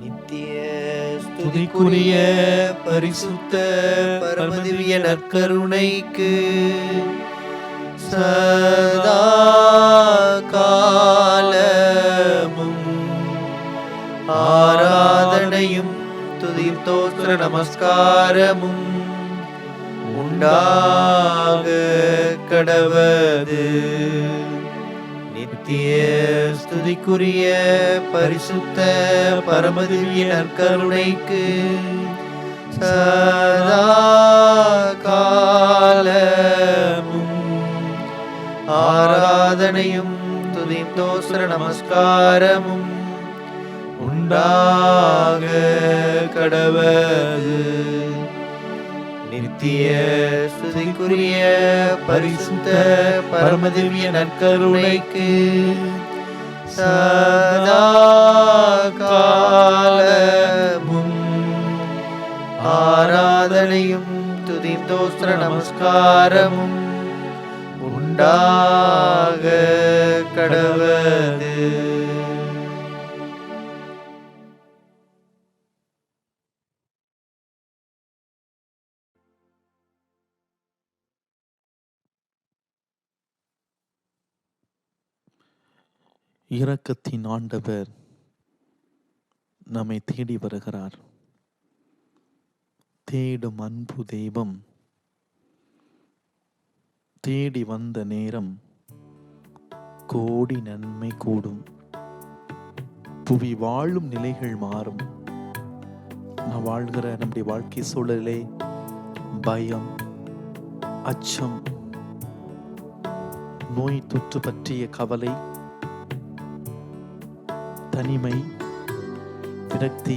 நித்திய ஸ்துதிக்குரிய பரிசுத்த பரமதிவிய நற்கருணைக்கு சதா காலமும் ஆராதனையும் துதியும் தோத்திர நமஸ்காரமும் உண்டாக கடவது. நித்திய ஸ்துதிக்குரிய பரிசுத்த பரமதிவிய நற்கருணைக்கு சதா காலமும் ஆராதனையும் துதியும் தோத்திர நமஸ்காரமும் உண்டாக கடவது. நித்திய ஸ்துதிக்குரிய பரிசுத்த பரமதிவிய நற்கருணைக்கு சதா காலமும் ஆராதனையும் துதியும் தோத்திர நமஸ்காரமும் உண்டாக கடவது. இரக்கத்தின் ஆண்டவர் நம்மை தேடி வருகிறார். தேடும் அன்பு தெய்வம் தேடி வந்த நேரம் கோடி நன்மை கூடும். புவி வாழும் நிலைகள் மாறும். நான் வாழ்கிற நம்முடைய வாழ்க்கை சூழலே பயம், அச்சம், நோய் தொற்று பற்றிய கவலை, தனிமை, விரக்தி,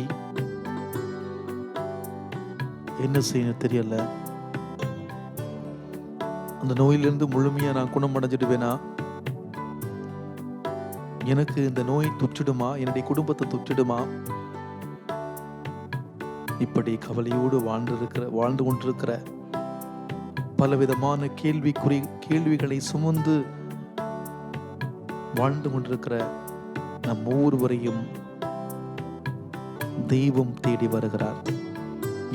என்ன செய்யணும் தெரியல. அந்த நோயிலிருந்து முழுமையா நான் குணமடைஞ்சிடுவேனா? எனக்கு இந்த நோய் தொற்றிடுமா? என்னுடைய குடும்பத்தை தொற்றிடுமா? இப்படி கவலையோடு வாழ்ந்து கொண்டிருக்கிற பலவிதமான கேள்விகளை சுமந்து வாழ்ந்து கொண்டிருக்கிற நம் ஒவ்வொருவரையும் தெய்வம் தேடி வருகிறார்.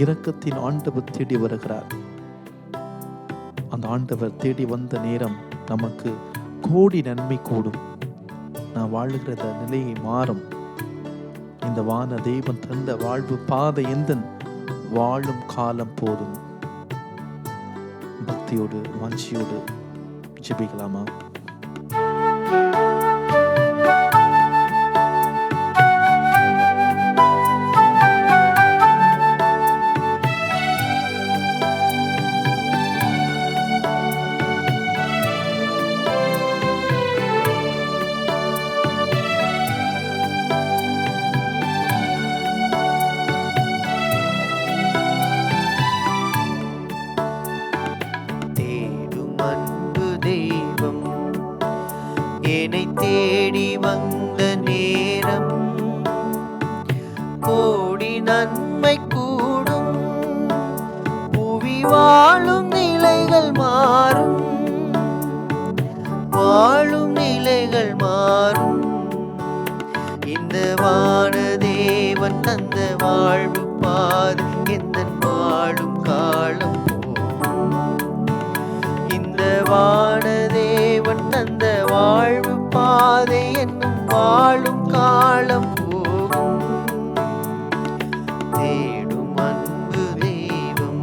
இரக்கத்தின் ஆண்டவர் தேடி வருகிறார். அந்த ஆண்டவர் தேடி வந்த நேரம் நமக்கு கோடி நன்மை கூடும். நான் வாழுகிற நிலையை மாறும். இந்த வான தெய்வம் தந்த வாழ்வு பாதை எந்த வாழும் காலம் போதும். பக்தியோடு வாஞ்சியோடு ஜெபிக்கலாமா? என்னை தேடி வந்த நேரம் கோடி நன்மை கூடும். புவி வாழும் நிலைகள் மாறும். வாழும் நிலைகள் மாறும். இந்த வான தேவன் தந்த வாழ்வு பாது எந்த வாழும் காலம் போகும். இந்த வான தேவன் தந்த வாழ்வு பாதை என்னும் வாழும் காலம் போகும். தேடும் அன்பு தெய்வம்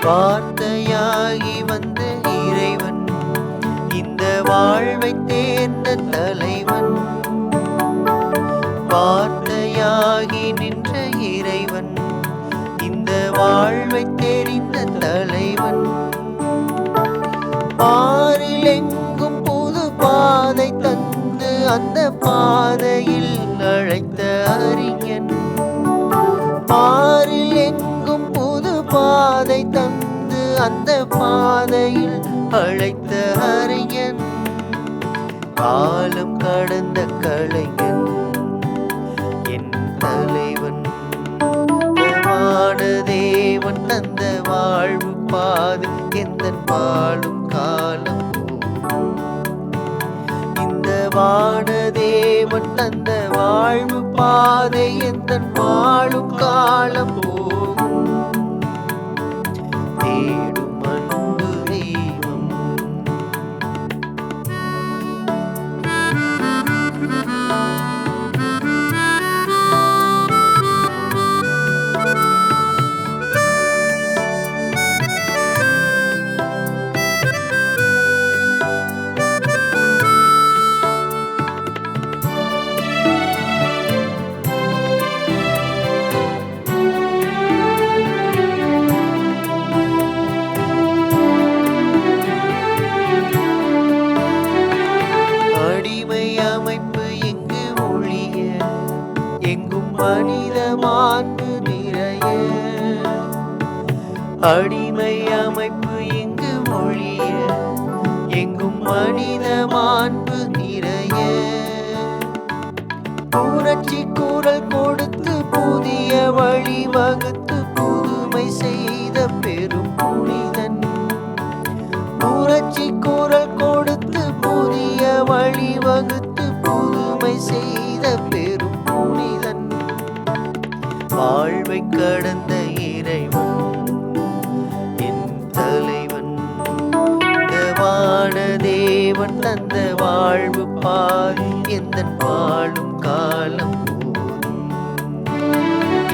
வார்த்தையாகி வந்த இறைவன் இந்த வாழ்வை தேர்ந்த தலைவன். வார்த்தையாகி நின்ற இறைவன் இந்த வாழ்வை தெரிந்த தலைவன். பாரில் எங்கும் புது பாதை தந்து அந்த பாதையில் அழைத்த அறிஞன். பாரில் எங்கும் புது பாதை தந்து அந்த பாதையில் அழைத்த அறிஞன். காலம் கடந்த கலைஞன் என் தலைவன். தேவன் தந்த வாழ்வு பாதை எந்தன் வாழும் காலம் போகும். இந்த வானதேவன் தந்த வாழ்வு பாதை எந்தன் வாழும் காலம் போகும். தேடும் அன்பு தெய்வம். மனித மாண்பு நிறைய அடிமை அமைப்பு இங்கு ஒழிய எங்கும் மனித மாண்பு நிறைய. புரட்சி குரல் கொடுத்து புதிய வழி வகுத்து புதுமை செய்த பெரும் புனிதன். புரட்சி குரல் கொடுத்து புதிய வழி வகுத்து புதுமை செய்த பெரும் புனிதன். வாழ்வை கடந்த இறைவன் என் தலைவன். இந்த வானதேவன் தந்த வாழ்வு பாதை எந்தன் வாழும் காலம் போதும்.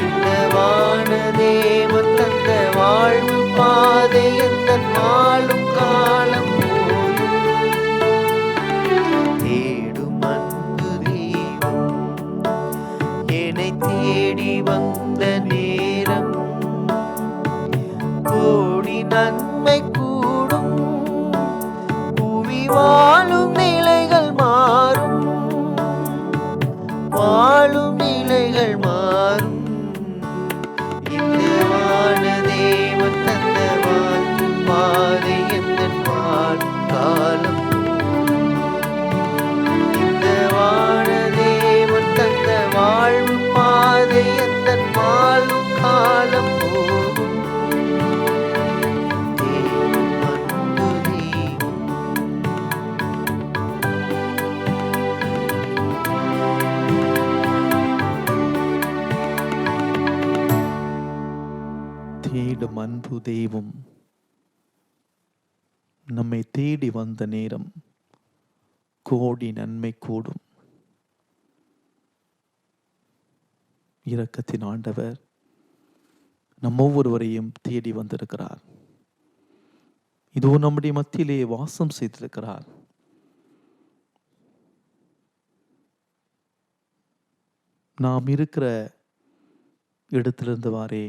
இந்த வானதேவன் தந்த வாழ்வு பாதை எந்தன் வாழும் காலம் போதும். தேடும் அன்பு தெய்வம் என்னை தேடி வந்த நேரம். கோடி நன்மை கூடும் புவி வாழும் நிலைகள் மாறும். வாழும் நிலைகள் மாறும். இந்த வானதேவன் தந்த வாழ்வு பாதை எந்தன் வாழும் காலம். இந்த வானதேவன் தந்த வாழ்வு பாதை எந்தன் வாழும் காலம் போகும். தேடும் அன்பு தெய்வம். தேடும் அன்பு தெய்வம் நம்மை தேடி வந்த நேரம் கோடி நன்மை கூடும். இரக்கத்தின் ஆண்டவர் நம் ஒவ்வொருவரையும் தேடி வந்திருக்கிறார். இதோ நம்முடைய மத்தியிலே வாசம் செய்திருக்கிறார். நாம் இருக்கிற இடத்திலிருந்தவாறே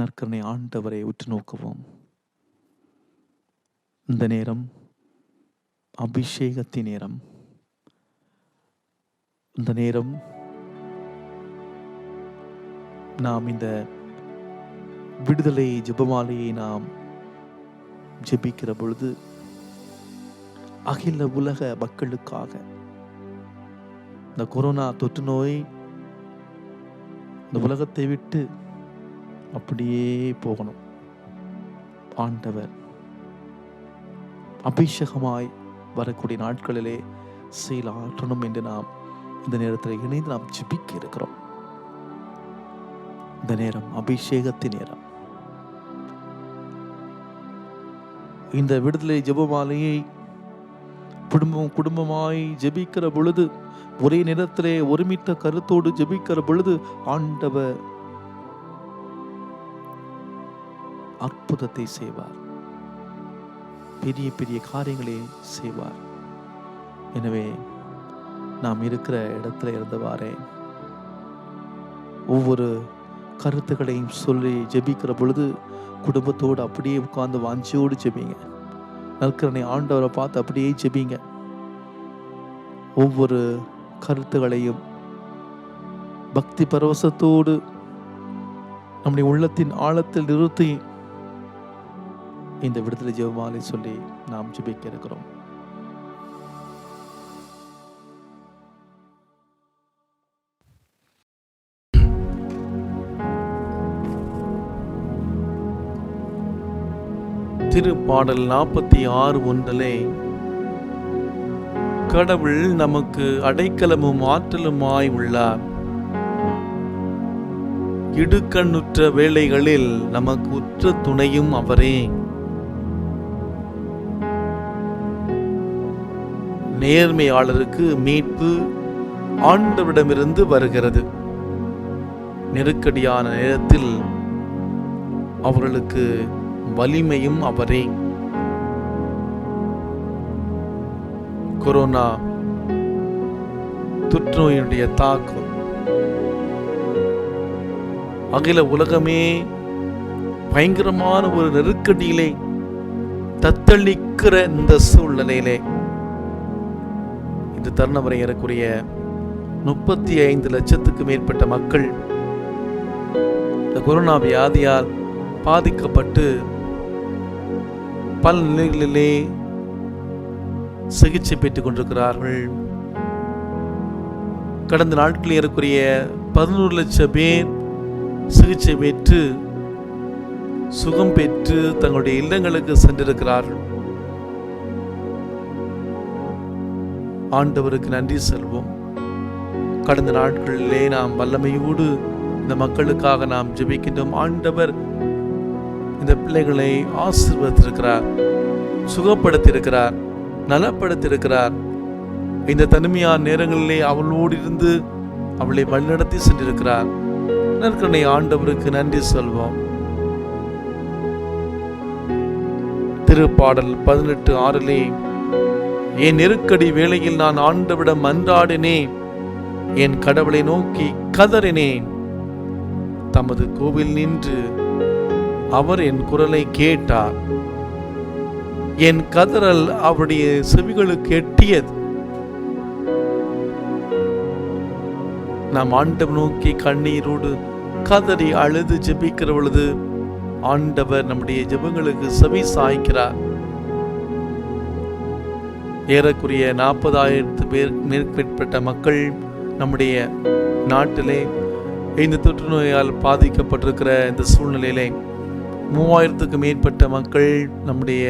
நற்கருணை ஆண்டவரை உற்று நோக்குவோம். இந்த நேரம் அபிஷேகத்தின் நேரம். இந்த நேரம் நாம் இந்த விடுதலை ஜெபமாலையை நாம் ஜெபிக்கிற பொழுது அகில உலக மக்களுக்காக இந்த கொரோனா தொற்று நோய் இந்த உலகத்தை விட்டு அப்படியே போகணும். ஆண்டவர் அபிஷேகமாய் வரக்கூடிய நாட்களிலே செயலாற்றணும் என்று நாம் இந்த நேரத்தில் இணைந்து நாம் ஜெபிக்க இருக்கிறோம். இந்த நேரம் அபிஷேகத்தின் நேரம். இந்த விடுதலை ஜெபமாலையை குடும்பமாய் ஜெபிக்கிற பொழுது, ஒரே நேரத்திலே ஒருமித்த கருத்தோடு ஜெபிக்கிற பொழுது ஆண்டவர் அற்புதத்தை செய்வார். பெரிய பெரிய காரியங்களை செய்வார். எனவே நாம் இருக்கிற இடத்துல இருந்தவாறே ஒவ்வொரு கருத்துக்களையும் சொல்லி ஜெபிக்கிற பொழுது குடும்பத்தோடு அப்படியே உட்கார்ந்து வாஞ்சியோடு ஜெபிங்க. நற்கருணை ஆண்டவரை பார்த்து அப்படியே ஜெபிங்க. ஒவ்வொரு கருத்துகளையும் பக்தி பரவசத்தோடு நம்முடைய உள்ளத்தின் ஆழத்தில் நிறுத்தி இந்த விடுதலை ஜெபமாலை சொல்லி நாம் ஜெபிக்க இருக்கிறோம். திருப்பாடல் 46:1 கடவுள் நமக்கு அடைக்கலமும் ஆற்றலுமாய் உள்ளார். இடுக்கண்ணுற்ற வேளைகளில் நமக்கு உற்ற துணையும் அவரே. நேர்மையாளருக்கு மீட்பு ஆண்டவரிடமிருந்து வருகிறது. நெருக்கடியான நேரத்தில் அவர்களுக்கு வலிமையும் அவரே. கொரோனா தொற்றுநோயினுடைய தாக்கம் அகில உலகமே பயங்கரமான ஒரு நெருக்கடியிலே தத்தளிக்கிற இந்த சூழ்நிலையிலே இந்த தருணம் வரை ஏறக்குறைய 35 லட்சத்துக்கு மேற்பட்ட மக்கள் இந்த கொரோனா வியாதியால் பாதிக்கப்பட்டு பல நிலைகளிலே சிகிச்சை பெற்றுக் கொண்டிருக்கிறார்கள். கடந்த நாட்களில் ஏறக்குறைய 11 லட்சம் பேர் சிகிச்சை பெற்று சுகம் பெற்று தங்களுடைய இல்லங்களுக்கு சென்றிருக்கிறார்கள். ஆண்டவருக்கு நன்றி செல்வோம். கடந்த நாட்களிலே நாம் வல்லமையோடு இந்த மக்களுக்காக நாம் ஜெபிக்கின்றோம். ஆண்டவர் இந்த பிள்ளைகளை ஆசீர்வதித்திருக்கிறார், சுகப்படுத்தியிருக்கிறார், நலப்படுத்தியிருக்கிறார். இந்த தனிமையான நேரங்களிலே அவளோடு இருந்து அவளை வழிநடத்தி சென்றிருக்கிறார். நற்கருணை ஆண்டவருக்கு நன்றி சொல்வோம். திருப்பாடல் 18:6 என் நெருக்கடி வேளையில் நான் ஆண்டவரிடம் மன்றாடினேன், என் கடவுளை நோக்கி கதறினேன். தமது கோவில் நின்று அவர் என் குரலை கேட்டார். என் கதறல் அவருடைய செவிகளுக்கு எட்டியது. நாம் ஆண்டவர் நோக்கி கண்ணீரோடு கதறி அழுது ஜெபிக்கிற பொழுது ஆண்டவர் நம்முடைய ஜெபங்களுக்கு செவி சாய்க்கிறார். ஏறக்குறைய 40,000 பேர் மேற்பட்ட மக்கள் நம்முடைய நாட்டிலே இந்த தொற்று நோயால் பாதிக்கப்பட்டிருக்கிற இந்த சூழ்நிலையிலே 3000க்கு மேற்பட்ட மக்கள் நம்முடைய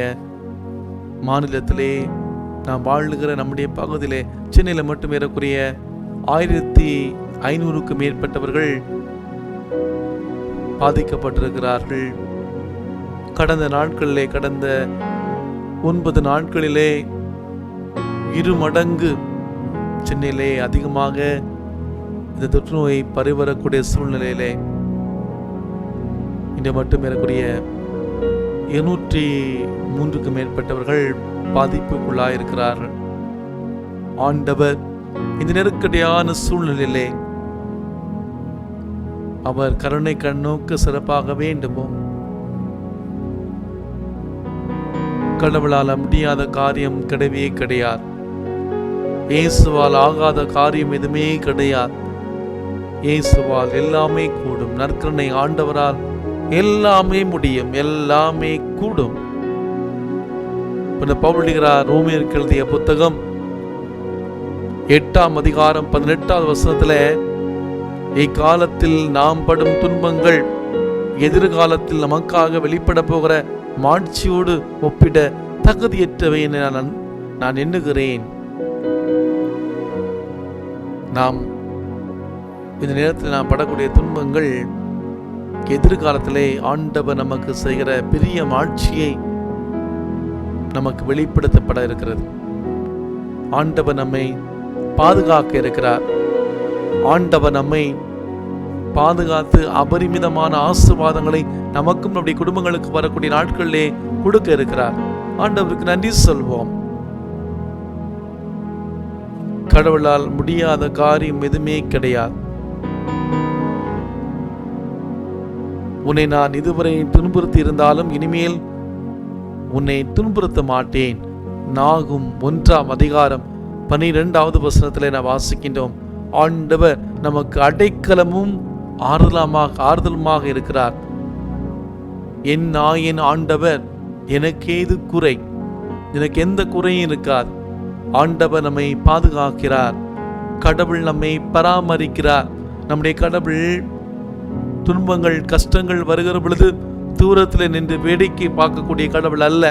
மாநிலத்திலே நாம் வாழுகிற நம்முடைய பகுதியிலே சென்னையில் மட்டும் ஏறக்குறைய 1500க்கு மேற்பட்டவர்கள் பாதிக்கப்பட்டிருக்கிறார்கள். கடந்த 9 நாட்களிலே 2 மடங்கு சென்னையிலே அதிகமாக இந்த தொற்று நோய் பரவக்கூடிய சூழ்நிலையிலே இன்று மட்டும் ஏறக்குறைய 203க்கு மேற்பட்டவர்கள் பாதிப்புக்குள்ளாயிருக்கிறார்கள். ஆண்டவர் இந்த நெருக்கடியான சூழ்நிலையிலே அவர் கருணை கண்ணோக்க சிறப்பாக வேண்டுமோ. கடவுளால் முடியாத காரியம் கிடையவே கிடையாது. இயேசுவால் ஆகாத காரியம் எதுவுமே கிடையாது. இயேசுவால் எல்லாமே கூடும். நற்கருணை ஆண்டவரால் எல்லாமே முடியும், எல்லாமே கூடும். பவுல் ரோமியருக்கு எழுதிய புத்தகம் 8ஆம் அதிகாரம் 18வது வசனத்துல இக்காலத்தில் நாம் படும் துன்பங்கள் எதிர்காலத்தில் நமக்காக வெளிப்பட போகிற மாட்சியோடு ஒப்பிட தகுதியற்றவை என நான் எண்ணுகிறேன். நாம் இந்த நேரத்தில் நாம் படக்கூடிய துன்பங்கள் எதிர்காலத்திலே ஆண்டவர் நமக்கு செய்கிற பெரிய மாட்சியை நமக்கு வெளிப்படுத்தப்பட இருக்கிறது. ஆண்டவர் நம்மை பாதுகாக்க இருக்கிறார். ஆண்டவர் நம்மை பாதுகாத்து அபரிமிதமான ஆசீர்வாதங்களை நமக்கும் நம்முடைய குடும்பங்களுக்கு வரக்கூடிய நாட்களிலே கொடுக்க இருக்கிறார். ஆண்டவருக்கு நன்றி சொல்வோம். கடவுளால் முடியாத காரியம் எதுவுமே கிடையாது. உன்னை நான் இதுவரை துன்புறுத்தி இருந்தாலும் இனிமேல் உன்னை துன்புறுத்த மாட்டேன். நாகும் 1:12 நான் வாசிக்கின்றோம். ஆண்டவர் நமக்கு அடைக்கலமும் ஆறுதலுமாக இருக்கிறார். என் நாயின் ஆண்டவர் எனக்கு ஏது குறை, எனக்கு எந்த குறையும் இருக்காது. ஆண்டவர் நம்மை பாதுகாக்கிறார். கடவுள் நம்மை பராமரிக்கிறார். நம்முடைய கடவுள் துன்பங்கள் கஷ்டங்கள் வருகிற பொழுது தூரத்தில் நின்று வேடிக்கை பார்க்கக்கூடிய கடவுள் அல்ல.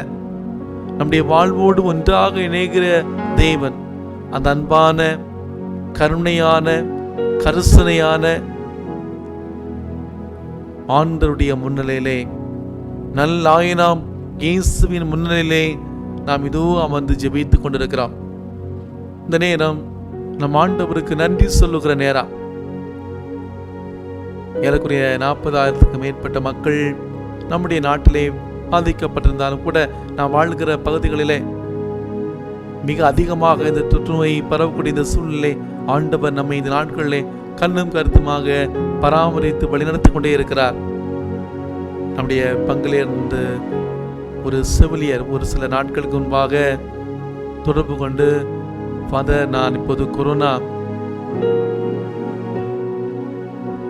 நம்முடைய வாழ்வோடு ஒன்றாக இணைகிற தேவன். அந்த அன்பான கருணையான கரிசனையான ஆண்டவருடைய முன்னிலையிலே, நல்லாயனாம் இயேசுவின் முன்னிலையிலே நாம் இதோ அமர்ந்து ஜெபித்துக் கொண்டிருக்கிறோம். இந்த நேரம் நம் ஆண்டவருக்கு நன்றி சொல்லுகிற நேரம். ஏறக்குறைய 40,000க்கு மேற்பட்ட மக்கள் நம்முடைய நாட்டிலே பாதிக்கப்பட்டிருந்தாலும் கூட நாம் வாழ்கிற பகுதிகளிலே மிக அதிகமாக இந்த தொற்றுநோய் பரவக்கூடிய இந்த சூழ்நிலை ஆண்டவர் நம்மை இந்த நாட்களிலே கண்ணும் கருத்துமாக பராமரித்து வழிநடத்தி கொண்டே இருக்கிறார். நம்முடைய பங்கிலே இருந்த ஒரு செவிலியர் ஒரு சில நாட்களுக்கு முன்பாக தொடர்பு கொண்டு, ஃபாதர், நான் இப்போது கொரோனா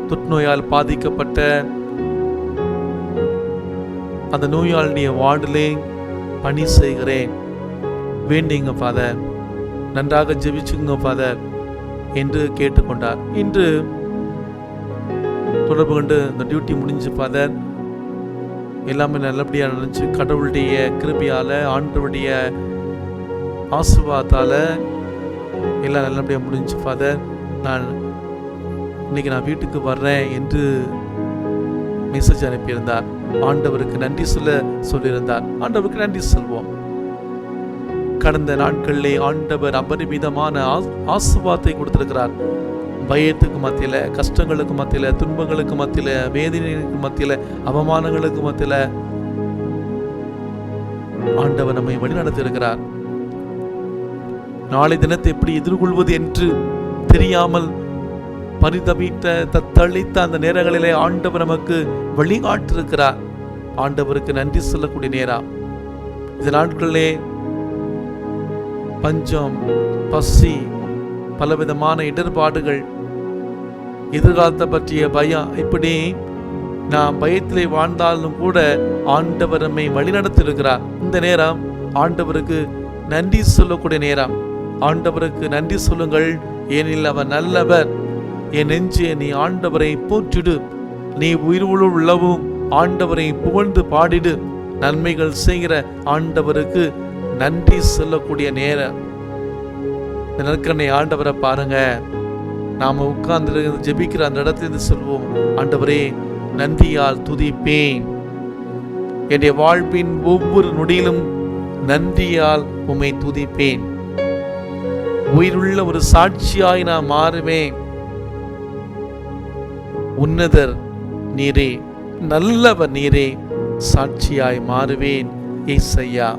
தொற்றுநோயால் பாதிக்கப்பட்ட அந்த நோயாளிய வார்டிலே பணி செய்கிறேன், வேண்டிங்க ஃபாதர், நன்றாக ஜெபிச்சுங்க ஃபாதர் என்று கேட்டுக்கொண்டார். இன்று தொடர்பு கொண்டு இந்த டியூட்டி முடிஞ்சு ஃபாதர், எல்லாமே நல்லபடியாக நடந்துச்சு. கடவுளுடைய கிருபையால் ஆண்டவருடைய ஆசீர்வாதத்தால் எல்லாம் நல்லபடியாக முடிஞ்சு ஃபாதர், இன்னைக்கு நான் வீட்டுக்கு வர்றேன் என்று மெசேஜ் அனுப்பியிருந்தார். ஆண்டவருக்கு நன்றி சொல்லியிருந்தார். ஆண்டவருக்கு நன்றி சொல்வோம். கடந்த நாட்களிலே ஆண்டவர் அபரிமிதமான ஆசீர்வாதத்தை கொடுத்திருக்கிறார். பயத்துக்கு மத்தியில, கஷ்டங்களுக்கு மத்தியில, துன்பங்களுக்கு மத்தியில, வேதனைக்கு மத்தியில, அவமானங்களுக்கு மத்தியில ஆண்டவர் நம்மை வழிநடத்தி இருக்கிறார். நாளை தினத்தை எப்படி எதிர்கொள்வது என்று தெரியாமல் தத்தளித்த அந்த நேரங்களிலே ஆண்டவர் நமக்கு வழிகாட்டிருக்கிறார். ஆண்டவருக்கு நன்றி சொல்லக்கூடிய நேரம். இந்த நாட்களிலே பஞ்சம், பசி, பலவிதமான இடர்பாடுகள், எதிர்காலத்தை பற்றிய பயம், இப்படி நாம் பயத்திலே வாழ்ந்தாலும் கூட ஆண்டவர் நம்மை வழிநடத்தியிருக்கிறார். இந்த நேரம் ஆண்டவருக்கு நன்றி சொல்லக்கூடிய நேரம். ஆண்டவருக்கு நன்றி சொல்லுங்கள், ஏனில் அவர் நல்லவர். என் நெஞ்சே நீ ஆண்டவரை போற்றிடு, நீ உயிரோடு உள்ளவும் ஆண்டவரை புகழ்ந்து பாடிடு. நன்மைகள் செய்கிற ஆண்டவருக்கு நன்றி சொல்லக்கூடிய நேரம். இந்த நற்கண்ணை ஆண்டவரை பாருங்க. நாம உட்கார்ந்து ஜெபிக்கிற அந்த இடத்துல சொல்வோம், ஆண்டவரே நன்றியால் துதிப்பேன், என்னுடைய வாழ்வின் ஒவ்வொரு நொடியிலும் நன்றியால் உம்மை துதிப்பேன். உயிருள்ள ஒரு சாட்சியாய் நான் மாறுவேன். உன்னதர் நீரே, நல்லவர் நீரே, சாட்சியாய் மாறுவேன். ஏசையா,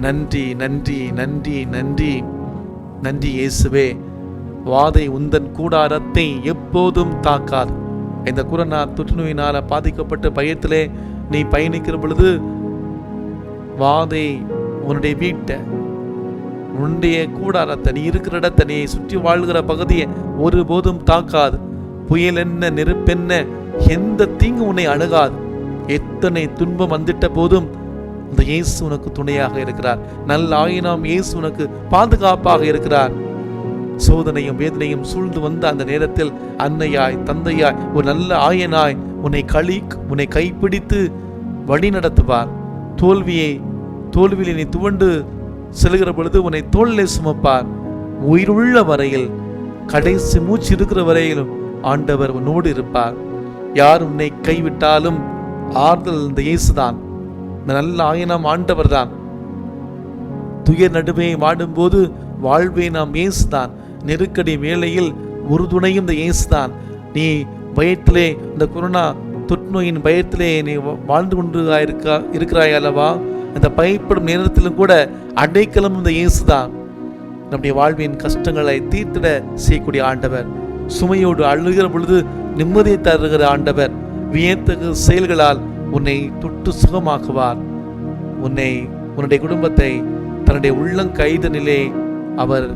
நன்றி நன்றி நன்றி நன்றி நன்றி இயேசுவே. வாதை உந்தன் கூடாரத்தை எப்போதும் தாக்காது. இந்த கொரோனா தொற்றுநோயினால பாதிக்கப்பட்ட பயத்திலே நீ பயணிக்கிற பொழுது வாதை உன்னுடைய வீட்டை, உன்னுடைய கூடாரத்தை, நீ இருக்கிற இடத்தை, நீ சுற்றி வாழ்கிற பகுதியை ஒருபோதும் தாக்காது. புயல் என்ன, நெருப்பென்ன, எந்த தீங்கு உன்னை அணுகாது. எத்தனை துன்பம் வந்துட்ட போதும் அந்த இயேசு உனக்கு துணையாக இருக்கிறார். நல்ல ஆயினாம் இயேசு உனக்கு பாதுகாப்பாக இருக்கிறார். சோதனையும் வேதனையும் சூழ்ந்து வந்த அந்த நேரத்தில் அன்னையாய், தந்தையாய், ஒரு நல்ல ஆயனாய் உன்னை கைப்பிடித்து வழி நடத்துவார். தோல்வியை நீ துவண்டு செல்கிற பொழுது உன்னை தோளிலே சுமப்பார். உயிருள்ள வரையில், கடைசி மூச்சு இருக்கிற வரையிலும் ஆண்டவர் உன்னோடு இருப்பார். யார் உன்னை கைவிட்டாலும் ஆறுதல் இந்த இயேசுதான். இந்த நல்ல ஆயனாம் ஆண்டவர் தான். துயர் நடுவே வாடும்போது வாழ்வே நாம் இயேசுதான். நெருக்கடி வேளையில் உறுதுணையும் இந்த இயேசுதான். நீ பயத்திலே, இந்த கொரோனா தொற்றுநோயின் பயத்திலே நீ வாழ்ந்து கொண்டு இருக்கிறாய் அல்லவா? அந்த பயப்படும் நேரத்திலும் கூட அடைக்கலம் இந்த இயேசுதான். நம்முடைய வாழ்வின் கஷ்டங்களை தீர்த்திட செய்யக்கூடிய ஆண்டவர். சுமையோடு அழுகிற பொழுது நிம்மதியை தருகிற ஆண்டவர். வியத்தகு செயல்களால் உன்னை தொட்டு சுகமாக்குவார். உன்னுடைய குடும்பத்தை தன்னுடைய உள்ளங்கைதனிலே அவர்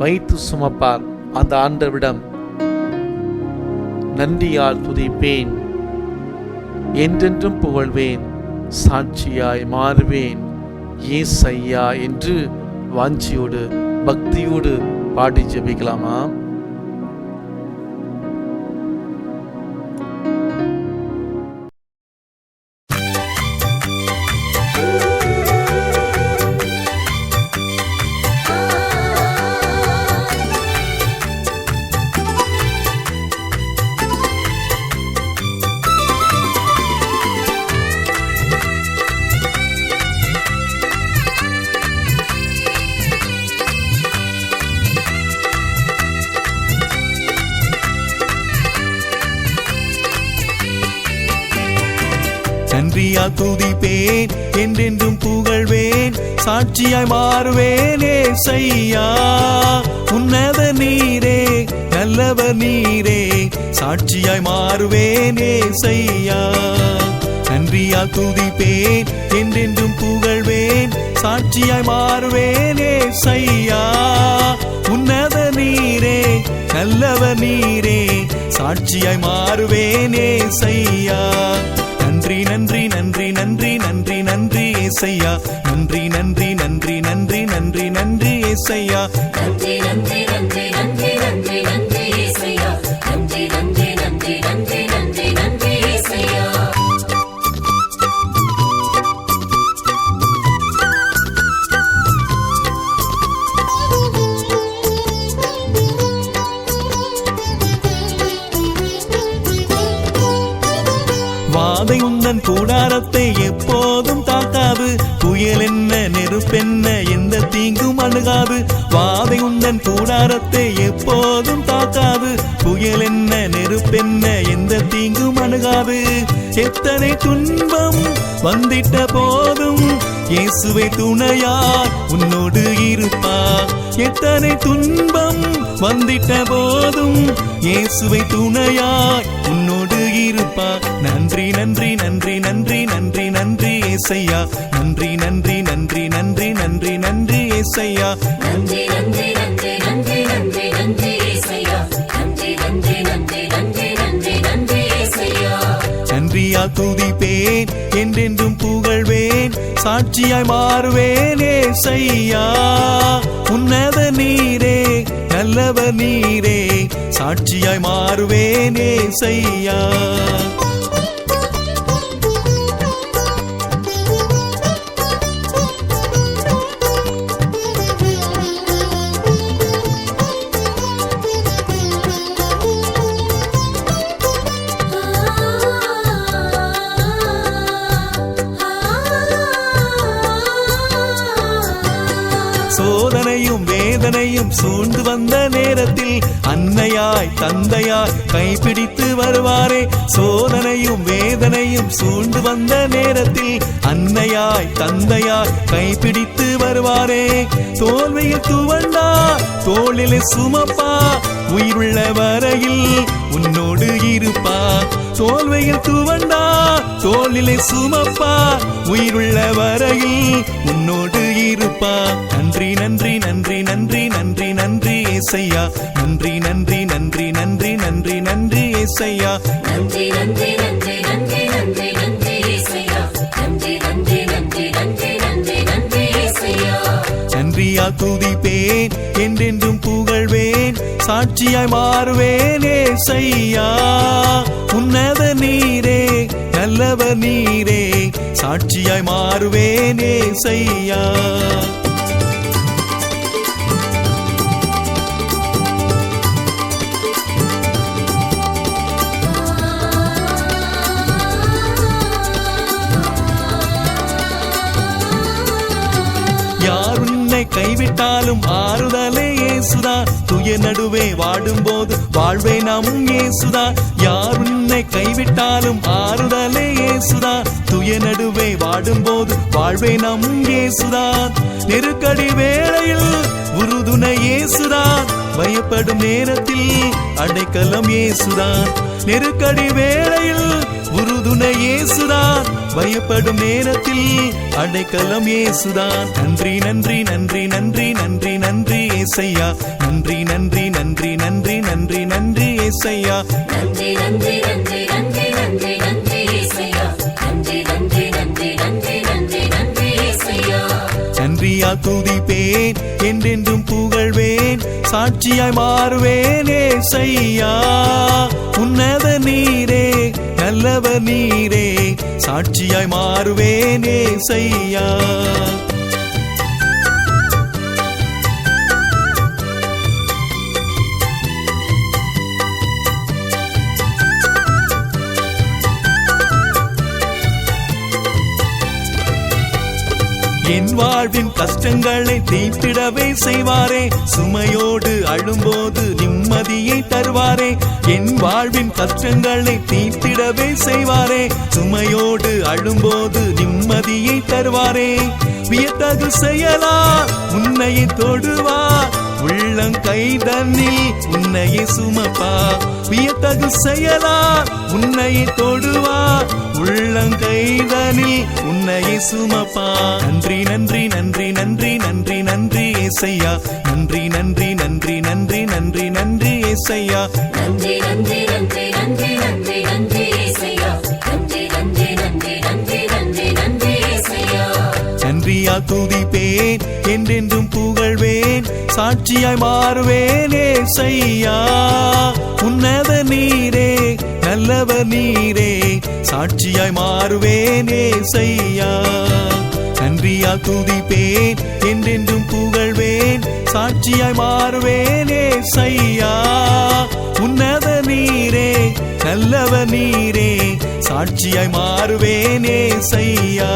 வைத்து சுமப்பார். அந்த ஆண்டவரிடம் நன்றியால் துதிப்பேன், என்றென்றும் புகழ்வேன், சாட்சியாய் மாறுவேன் ஏசையா என்று வாஞ்சியோடு பக்தியோடு பாடி ஜெபிக்கலாமா? நன்றியால் துதிப்பேன், என்றென்றும் புகழ்வேன், சாட்சியாய் மாறுவேன் ஏசையா. உன்னத நீரே, நல்லவர் நீரே, சாட்சியாய் மாறுவேன் ஏசையா. நன்றியால் துதிப்பேன், என்றென்றும் புகழ்வேன், சாட்சியாய் மாறுவேன் ஏசையா. உன்னத நீரே, நல்லவர் நீரே, சாட்சியாய் மாறுவேன் ஏசையா. நன்றி நன்றி நன்றி நன்றி நன்றி நன்றி ஏசையா. நன்றி நன்றி நன்றி நன்றி நன்றி நன்றி ஏசையா. நன்றி நன்றி நன்றி நன்றி நன்றி நன்றி ஏசையா. நன்றி நன்றி நன்றி நன்றி நன்றி நன்றி ஏசையா. வாதை உந்தன் கூடாரத்தை எப்போதும் தாக்காது, புயல் என்ன நெருப்பென்ன எந்த தீங்கும் அணுகாது. வாதை உந்தன் கூடாரத்தை எப்போதும் தாக்காது, புயல் என்ன நெருப்பென்ன எந்த தீங்கும் அணுகாது. எத்தனை துன்பம் வந்திட்ட போதும் இயேசுவை துணையார் உன்னோடு இருப்பார். எத்தனை துன்பம் வந்திட்ட போதும் இயேசுவை துணையாய் உன்னோடு இருப்பார். நன்றி நன்றி நன்றி நன்றி நன்றி நன்றி ஏசையா. நன்றி நன்றி நன்றி நன்றி நன்றி நன்றி ஏசையா. நன்றி நன்றி நன்றி நன்றி நன்றி நன்றி ஏசையா. நன்றி நன்றி நன்றி நன்றி நன்றி நன்றி ஏசையா. நன்றியால் துதிப்பேன், என்றென்றும் புகழ்வேன், சாட்சியாய் மாறுவேன் ஏசையா. உன்னத நீரே, நல்லவர் நீரே, சாட்சியாய் மாறுவேன் ஏசையா. சோதனையும் வேதனையும் சூழ்ந்து வந்த நேரத்தில் அன்னையாய் தந்தையாய் கைப்பிடித்து வருவாரே. சோதனையும் வேதனையும் சூழ்ந்து வந்த நேரத்தில் அன்னையாய் தந்தையாய் கைப்பிடித்து வருவாரே. தோல்வியில் துவண்டா தோளிலே சுமப்பா, உயிருள்ள வரையில் உன்னோடு இருப்பா. தோல்வியில் துவண்டா தோளிலே சுமப்பா, உயிருள்ள வரையில் உன்னோடு இருப்பா. நன்றி நன்றி நன்றி நன்றி நன்றி நன்றி ஏசையா. நன்றி நன்றி நன்றி நன்றி நன்றி நன்றி ஏசையா. நன்றி நன்றி நன்றி நன்றி நன்றி நன்றி ஏசையா. நன்றி நன்றி நன்றி நன்றி நன்றி நன்றி ஏசையா. நன்றியால் துதிப்பேன், என்றென்றும் புகழ்வேன், சாட்சியாய் மாறுவேன் ஏசையா. உன்னத நீரே, நல்லவர் நீரே, சாட்சியாய் மாறுவேன் ஏசையா. யார் உன்னை கைவிட்டாலும் ஆறுதலே இயேசுதா. துய நடுவே வாடும்போது வாழ்வே நம் இயேசுதா. யார் உன்னை கைவிட்டாலும் ஆறுதலே இயேசுதா. துய நடுவே வாடும்போது வாழ்வே நம் இயேசுதா. நெருக்கடி வேளையில் உறுதுணை இயேசுதா. பயப்படும் நேரத்தில் அடைக்கலம் இயேசுதா. நெருக்கடி வேளையில் பயப்படும் நேரத்தில் அடைக்கலம் இயேசுதான். நன்றி நன்றி நன்றி நன்றி நன்றி நன்றி ஏசையா, நன்றி நன்றி நன்றி நன்றி நன்றி நன்றி ஏசையா. நன்றி நன்றி நன்றி நன்றி நன்றி நன்றி ஏசையா, நன்றி நன்றி நன்றி நன்றி நன்றி நன்றி ஏசையா. நன்றியா துதிப்பேன், என்றென்றும் புகழ்வேன், சாட்சியாய் மாறுவேன் ஏசையா. உன்னத நீரே, நல்லவர் நீரே, சாட்சியாய் மாறுவேன் ஏசையா. என் வாழ்வின் கஷ்டங்களை தீர்த்திடவே செய்வாரே, சுமையோடு அழும்போது நிம்மதியை தருவாரே. என் வாழ்வின் கஷ்டங்களை தீர்த்திடவே செய்வாரே, சுமையோடு அழும்போது நிம்மதியை தருவாரே. வியத்தகு செயலா உன்னையை தொடுவார், உள்ளங்கை தன்னில் உன்னையை சுமப்பா. வியத்தகு செயலா உன்னையை தொடுவார், உள்ளங்கை தன்னில் உன்னையை சுமப்பா. நன்றி நன்றி நன்றி நன்றி நன்றி நன்றி ஏசையா, நன்றி நன்றி நன்றி நன்றி நன்றி நன்றி ஏசையா. நன்றி நன்றி நன்றி நன்றி நன்றி நன்றி ஏசையா, நன்றி நன்றி நன்றி நன்றி நன்றி நன்றி ஏசையா. நன்றியா துதிப்பேன், என்றென்றும் புகழ்வேன், சாட்சியாய் மாறுவேன் ஏசையா. உன்னத நீரே, நல்லவர் நீரே, சாட்சியாய் மாறுவேன் ஏசையா. நன்றியா துதிப்பேன், என்றென்றும் புகழ்வேன், சாட்சியாய் மாறுவேன் ஏசையா. உன்னத நீரே, நல்லவர் நீரே, சாட்சியாய் மாறுவேன் ஏசையா.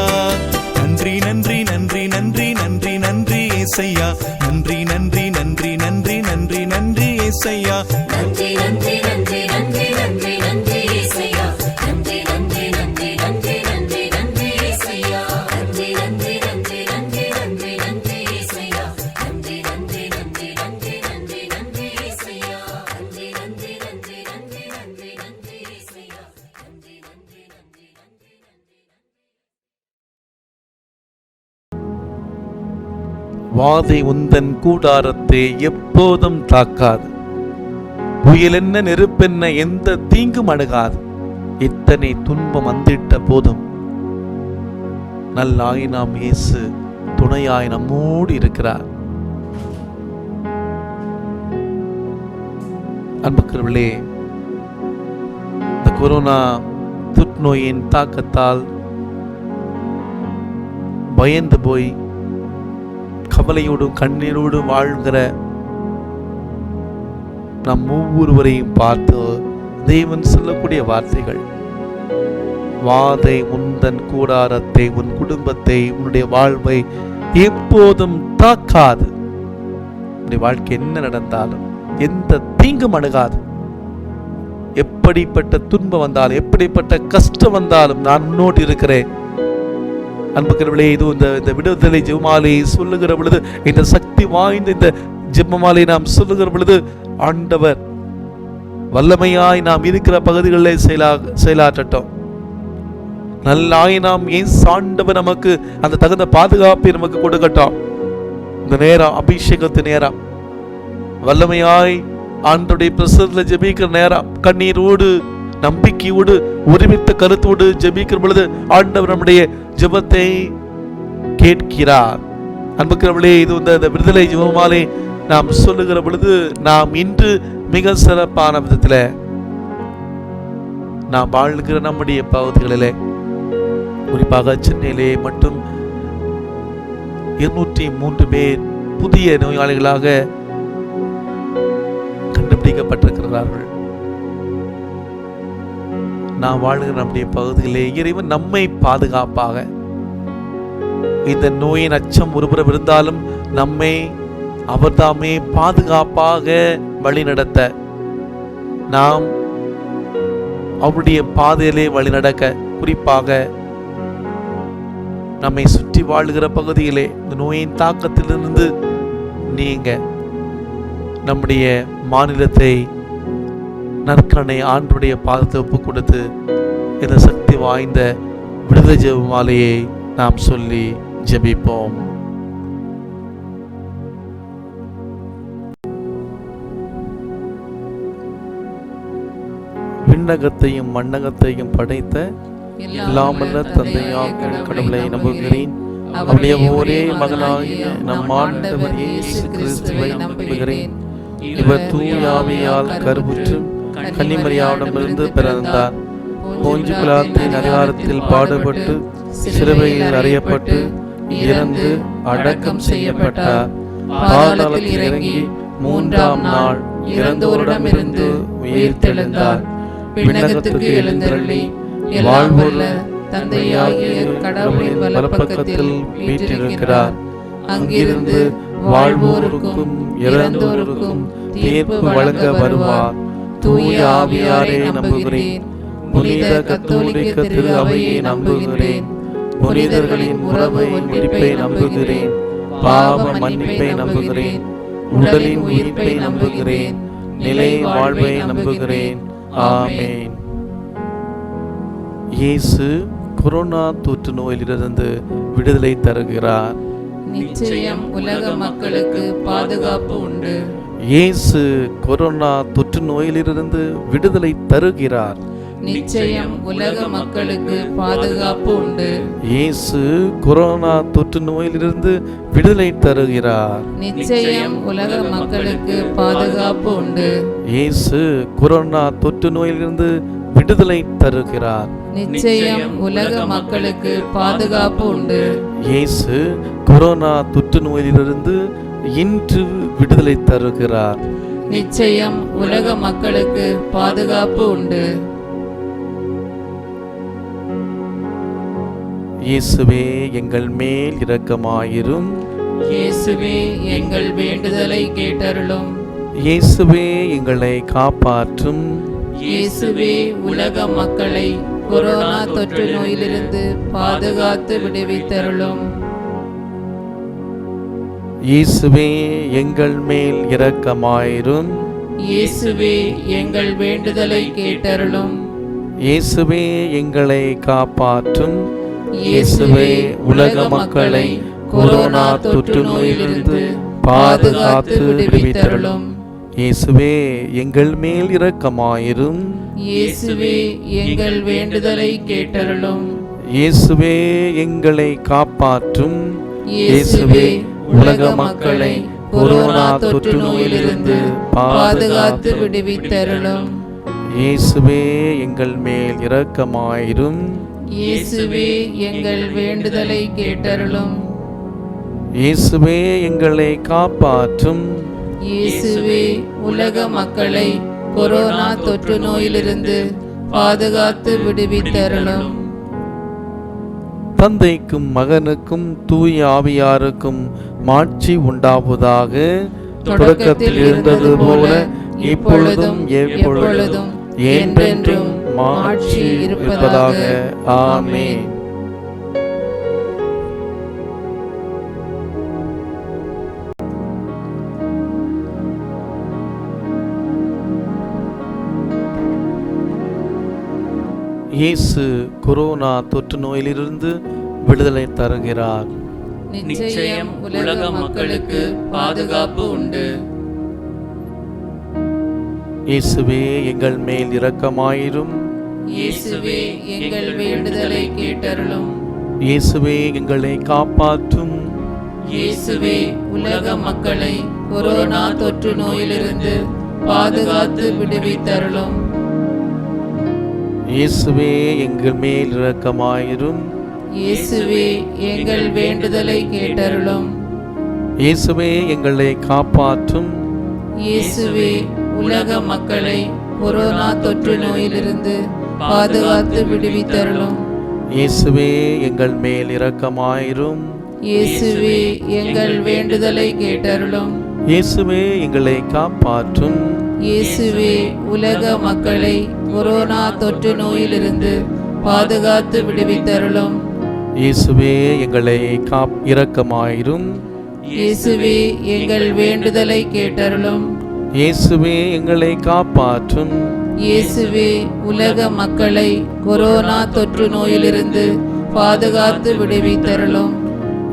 நன்றி நன்றி நன்றி நன்றி நன்றி நன்றி ஏசையா, நன்றி நன்றி நன்றி நன்றி நன்றி நன்றி ஏசையா. நன்றி நன்றி நன்றி நன்றி நன்றி நன்றி ஏசையா, நன்றி நன்றி நன்றி நன்றி நன்றி நன்றி ஏசையா. நன்றி நன்றி நன்றி நன்றி நன்றி நன்றி ஏசையா, நன்றி நன்றி நன்றி நன்றி நன்றி நன்றி ஏசையா. நன்றி நன்றி நன்றி நன்றி நன்றி நன்றி ஏசையா, நன்றி நன்றி நன்றி நன்றி நன்றி. வாதை உந்தன் கூடாரத்தை எப்போதும் தாக்காது, புயல் என்ன நெருப்பென்ன எந்த தீங்கும் அணுகாது. இத்தனை துன்பம் வந்திட்ட போதும் நல்லாய் நாம் இயேசு துணையாய் நம்மோடு இருக்கிறார். அன்புக்குரியவர்களே, இந்த கொரோனா தொற்று நோயின் தாக்கத்தால் பயந்து போய் கவலையோடும் கண்ணீரோடும் வாழ்கிற நம் ஒவ்வொருவரையும் பார்த்து தேவன் சொல்லக்கூடிய வார்த்தைகள், வாதை உந்தன் கூடாரத்தை, உன் குடும்பத்தை, உன்னுடைய வாழ்வை எப்போதும் தாக்காது. உன்னுடைய வாழ்க்கை என்ன நடந்தாலும் எந்த தீங்கும் அணுகாது. எப்படிப்பட்ட துன்பம் வந்தாலும் எப்படிப்பட்ட கஷ்டம் வந்தாலும் நான் உன்னோடு இருக்கிறேன். அன்புக்கிறவர்களே, இது இந்த விடுதலை ஜெபமாலை சொல்லுகிற பொழுது, இந்த சக்தி வாய்ந்த இந்த ஜெபமாலை நாம் சொல்லுகிற பொழுது, ஆண்டவர் வல்லமையாய் நாம் இருக்கிற பகுதிகளில் செயலாற்றட்டும். நல்லாய் நாம் ஆண்டவர் நமக்கு அந்த தகுந்த பாதுகாப்பை நமக்கு கொடுக்கட்டும். இந்த நேரம் அபிஷேகத்து நேரம், வல்லமையாய் ஆண்டவருடைய பிரசன்னத்தில் ஜெபிக்கிற நேரம், கண்ணீரோடு நம்பிக்கையோடு ஒருமித்த கருத்தோடு ஜெபிக்கிற பொழுது ஆண்டவர் நம்முடைய ஜெபத்தை கேட்கிறார். அன்புக்கிறவர்களே, இது இந்த விடுதலை ஜெபமாலை நாம் சொல்லுகிற பொழுது, நாம் இன்று மிக சிறப்பான விதத்தில் நாம் வாழ்கிற நம்முடைய பகுதிகளிலே, குறிப்பாக சென்னையிலே மட்டும் 203 பேர் புதிய நோயாளிகளாக கண்டுபிடிக்கப்பட்டிருக்கிறார்கள். நாம் வாழ்கிற நம்முடைய பகுதிகளே இறைவன் நம்மை பாதுகாப்பாக, இந்த நோயின் அச்சம் ஒருபுறம் இருந்தாலும் நம்மை அவர்தாமே பாதுகாப்பாக வழிநடத்த, நாம் அவருடைய பாதையிலே வழிநடக்க, குறிப்பாக நம்மை சுற்றி வாழ்கிற பகுதியிலே இந்த நோயின் தாக்கத்திலிருந்து நீங்க நம்முடைய மாநிலத்தை நற்கரணை ஆண்டுடைய பாதத்தை ஒப்பு கொடுத்து இந்த சக்தி வாய்ந்த விடுதலை ஜெப மாலையை நாம் சொல்லி ஜெபிப்போம். விண்ணகத்தையும் மண்ணகத்தையும் படைத்த எல்லாமல்ல தந்தையாகும் கடவுளை நம்புகிறேன். அவருடைய ஒரே மகனாகிய நம் ஆண்டவர் இயேசு கிறிஸ்துவை நம்புகிறேன். இவர் தூய ஆவியால் கருவுற்று கன்னிமரியாவிடமிருந்து பிறந்தார். போஞ்சு பிலாத்தின் அதிகாரத்தில் பாடுபட்டு சிலுவையில் அறையப்பட்டு இறந்து அடக்கம் செய்யப்பட்டார். பாதாளத்தில் இறங்கி மூன்றாம் நாள் இறந்தோரிடமிருந்து உயிர்த்தெழுந்தார். விண்ணகத்துக்கு எழுந்தருளி வாழ்வுள்ள தந்தையாகிய கடவுளின் வலப்பக்கத்தில் வீற்றிருக்கிறார். அங்கிருந்து வாழ்வோருக்கும் இறந்தோருக்கும் தீர்ப்பு வழங்க வருவார். தூய ஆவியாரை நம்புகிறேன். புனித கத்தோலிக்க திரு அவையை நம்புகிறேன். புனிதர்களின் உறவை மீட்பை நம்புகிறேன். பாவ மன்னிப்பை நம்புகிறேன். உடலின் உயிர்ப்பை நம்புகிறேன். நிலை வாழ்வை நம்புகிறேன். ஆமென். இயேசு கொரோனா தொற்று நோயிலிருந்து விடுதலை தருகிறார். நிச்சயம் உலக மக்களுக்கு பாதுகாப்பு உண்டு. இயேசு கொரோனா தொற்று நோயிலிருந்து விடுதலை தருகிறார். நிச்சயம் உலக மக்களுக்கு பாதுகாப்பு உண்டு. இயேசு கொரோனா தொற்று நோயிலிருந்து விடுதலை தருகிறார். நிச்சயம் உலக மக்களுக்கு பாதுகாப்பு உண்டு. இயேசு கொரோனா தொற்று நோயிலிருந்து விடுதலை தருகிறார். நிச்சயம் உலக மக்களுக்கு பாதுகாப்பு உண்டு. இயேசு கொரோனா தொற்று நோயிலிருந்து இன்று விடுதலை தருகிறார். நிச்சயம் உலக மக்களுக்கு பாதுகாப்பு உண்டு. இயேசுவே எங்கள் மேல் இரக்கமாயிரும். இயேசுவே எங்கள் வேண்டுதலை கேட்டருளும். இயேசுவே எங்களை காப்பாற்றும். இயேசுவே உலக மக்களை கொரோனா தொற்று நோயிலிருந்து பாதுகாத்து விடுவித்தருளும். இயேசுவே எங்கள் மேல் இரக்கமாயிரும். இயேசுவே எங்கள் வேண்டுதலை கேட்டருளும். இயேசுவே எங்களை காப்பாற்றும். இயேசுவே உலக மக்களை கொரோனா தொற்று நோயிலிருந்து பாதுகாத்து விடுவித்தருளும். இயேசுவே எங்கள் மேல் இரக்கமாயிரும். இயேசுவே எங்கள் வேண்டுதலை கேட்டருளும். இயேசுவே எங்களை காப்பாற்றும். இயேசுவே உலக மக்களை கொரோனா தொற்று நோயிலிருந்து பாதுகாத்து விடுவித்தருளும். இயேசுவே எங்கள் மேல் இரக்கமாயிரும். இயேசுவே எங்கள் வேண்டுதலை கேட்டருளும். இயேசுவே எங்களை காப்பாற்றும். இயேசுவே உலக மக்களை கொரோனா தொற்று நோயிலிருந்து பாதுகாத்து விடுவித்தருளும். தந்தைக்கும் மகனுக்கும் தூய ஆவியாருக்கும் மாட்சி உண்டாவதாக. தொடக்கத்தில் இருந்தது போல இப்பொழுதும் எப்பொழுதும் என்றென்றும் மாட்சி இருப்பதாக. ஆமென். இயேசு கொரோனா தொற்று நோயிலிருந்து விடுதலை தருகிறார். நிச்சயம் உலக மக்களுக்கு பாதுகாப்பு உண்டு. இயேசுவே எங்கள் மேல் இரக்கமாயிரும். இயேசுவே எங்கள் வேண்டுதலை கேட்டருளும். இயேசுவே எங்களை காப்பாற்றும். இயேசுவே உலக மக்களை கொரோனா தொற்று நோயிலிருந்து பாதுகாத்து விடுவித்தருளும். இயேசுவே எங்கள் மேல் இரக்கமாயிரும். இயேசுவே எங்கள் வேண்டுதலை கேட்டருளும். இயேசுவே எங்களை காப்பாற்றும். இயேசுவே உலக மக்களை கொரோனா தொற்று நோயிலிருந்து பாதுகாத்து விடுவித்தருளும். இயேசுவே எங்கள் மேல் இரக்கமாயிரும். இயேசுவே எங்கள் வேண்டுதலை கேட்டருளும். இயேசுவே எங்களை காப்பாற்றும். இயேசுவே உலக மக்களை கொரோனா தொற்று நோயிலிருந்து பாதுகாத்து விடுவித்தருளும். இயேசுவே எங்களை இரக்கமாயிரும். இயேசுவே எங்கள் வேண்டுதலை கேட்டருளும். இயேசுவே எங்களை காப்பாற்றும். இயேசுவே உலக மக்களை கொரோனா தொற்று நோயிலிருந்து பாதுகாத்து விடுவித்தருளும்.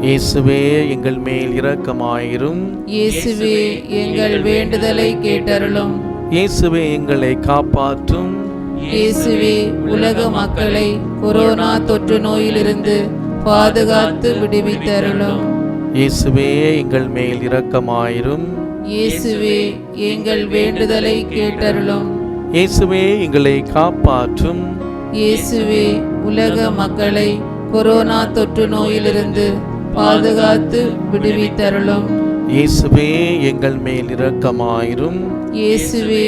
இயேசுவே எங்கள் மேல் இரக்கமாயிரும். இயேசுவே எங்கள் வேண்டுதலை கேட்டருளும். இயேசுவே எங்களை காப்பாற்றும். இயேசுவே உலக மக்களை கொரோனா தொற்று நோயிலிருந்து பாதுகாத்து விடுவித்தருளும். இயேசுவே எங்கள் மேல் இரக்கமாயிரும். இயேசுவே எங்கள் வேண்டுதலை கேட்டருளும். இயேசுவே எங்களை காப்பாற்றும். இயேசுவே உலக மக்களை கொரோனா தொற்று நோயிலிருந்து பாதுகாத்து விடுவித்தருளும். இயேசுவே எங்கள் மேல் இரக்கமாயிரும். இயேசுவே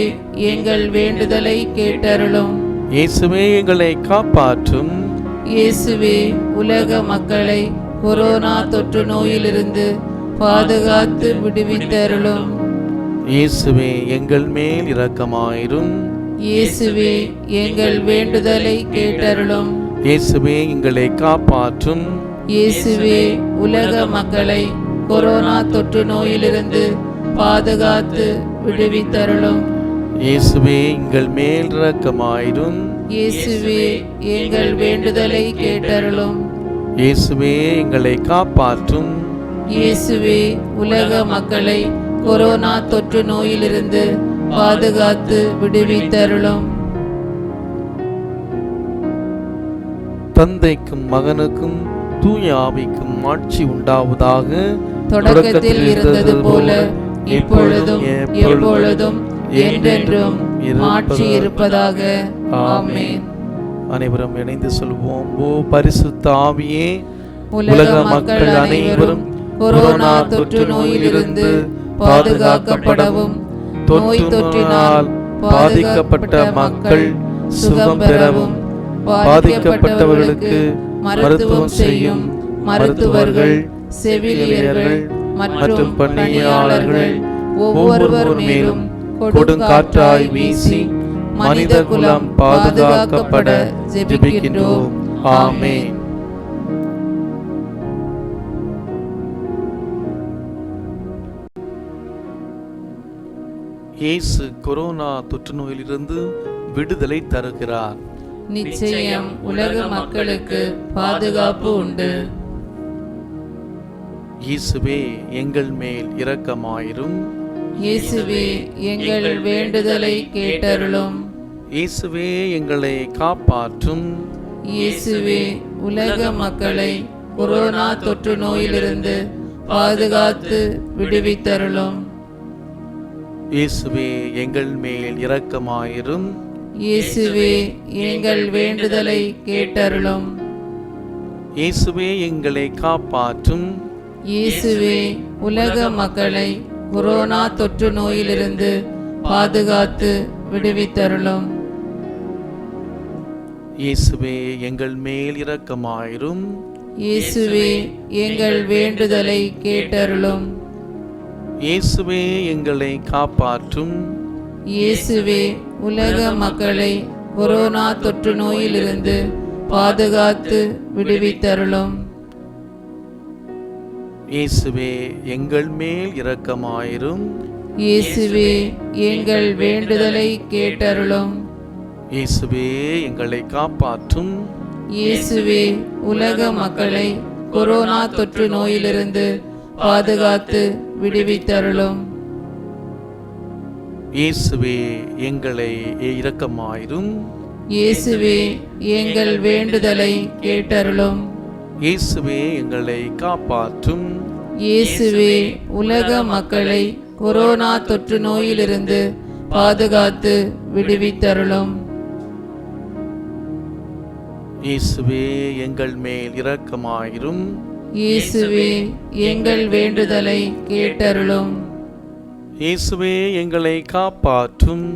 எங்கள் வேண்டுதலை கேட்டருளும். இயேசுவே எங்களை காப்பாற்றும். இயேசுவே உலக மக்களை கொரோனா தொற்று நோயிலிருந்து பாதுகாத்து விடுவித்தருளும். இயேசுவே எங்கள் மேல் இரக்கமாயிரும். இயேசுவே எங்கள் வேண்டுதலை கேட்டருளும். இயேசுவே எங்களை காப்பாற்றும். இயேசுவே உலக மக்களை கொரோனா தொற்று நோயிலிருந்து பாதுகாத்து விடுவித்தருளும். இயேசுவே எங்கள் மேல் இரக்கமாயிரும். இயேசுவே எங்கள் வேண்டுதலை கேட்டருளும். இயேசுவே எங்களை காப்பாற்றும். இயேசுவே உலக மக்களை கொரோனா தொற்று நோயிலிருந்து பாதுகாத்து விடுவித்தருளும். தந்தைக்கும் மகனுக்கும் தூய ஆவிக்கும் ஆட்சி உண்டாவதாக. தொடக்கத்தில் இருந்தது போல இப்பொழுதும் எப்பொழுதும் என்றென்றும் ஆட்சி இருப்பதாக. ஆமென். அனைவரும் இணைந்து சொல்வோம். ஓ பரிசுத்த ஆவியே, உலக மக்கள் அனைவரும் கொரோனா தொற்று நோயிலிருந்து பாதுகாக்கப்படவும், நோய் தொற்றினால் பாதிக்கப்பட்ட மக்கள் சுகம் பெறவும், பாதிக்கப்பட்டவர்களுக்கு மருத்துவம் செய்யும் மருத்துவர்கள், செவிலியர்கள் மற்றும் பணியாளர்கள் ஒவ்வொருவர் மேலும் கொடுங்காற்றாய் வீசி மனித குலம் பாதுகாக்கப்பட ஜெபிக்கின்றோம். ஆமென். இயேசு கொரோனா தொற்று நோயிலிருந்து விடுதலை தருகிறார். நிச்சயம் உலக மக்களுக்கு பாதுகாப்பு உண்டு. இயேசுவே எங்கள் மேல் இரக்கமாயிரும். இயேசுவே எங்கள் வேண்டுதலை கேட்டருளும். இயேசுவே எங்களை காப்பாற்றும். இயேசுவே உலக மக்களை கொரோனா தொற்று நோயிலிருந்து பாதுகாத்து விடுவித்தருளும். இயேசுவே எங்கள் மேல் இரக்கமாயிரும். இயேசுவே எங்கள் வேண்டுதலை கேட்டருளும். இயேசுவே எங்களை காப்பாற்றும். இயேசுவே உலக மக்களை கொரோனா தொற்று நோயிலிருந்து பாதுகாத்து விடுவித்தருளும். இயேசுவே எங்கள் மேல் இரக்கமாயிரும். இயேசுவே எங்கள் வேண்டுதலை கேட்டருளும். இயேசுவே எங்களை காப்பாற்றும். இயேசுவே உலக மக்களை கொரோனா தொற்று நோயிலிருந்து பாதுகாத்து விடுவித்தருளும். இயேசுவே எங்கள் மேல் இரக்கமாயிரும். இயேசுவே எங்கள் வேண்டுதலை கேட்டருளும். இயேசுவே எங்களை காப்பாற்றும். இயேசுவே உலக மக்களை கொரோனா தொற்று நோயிலிருந்து பாதுகாத்து விடுவித்தருளும். இயேசுவே எங்களை இரக்கமாயிரும். இயேசுவே எங்கள் வேண்டுதலை கேட்டருளும். இயேசுவே எங்களை காப்பாற்றும். இயேசுவே உலக மக்களை கொரோனா தொற்று நோயிலிருந்து பாதுகாத்து விடுவித்தருளும். இயேசுவே எங்கள் மேல் இரக்கமாயிரும். இயேசுவே எங்கள் வேண்டுதலை கேட்டருளும். இயேசுவே எங்களை காப்பாற்றும்.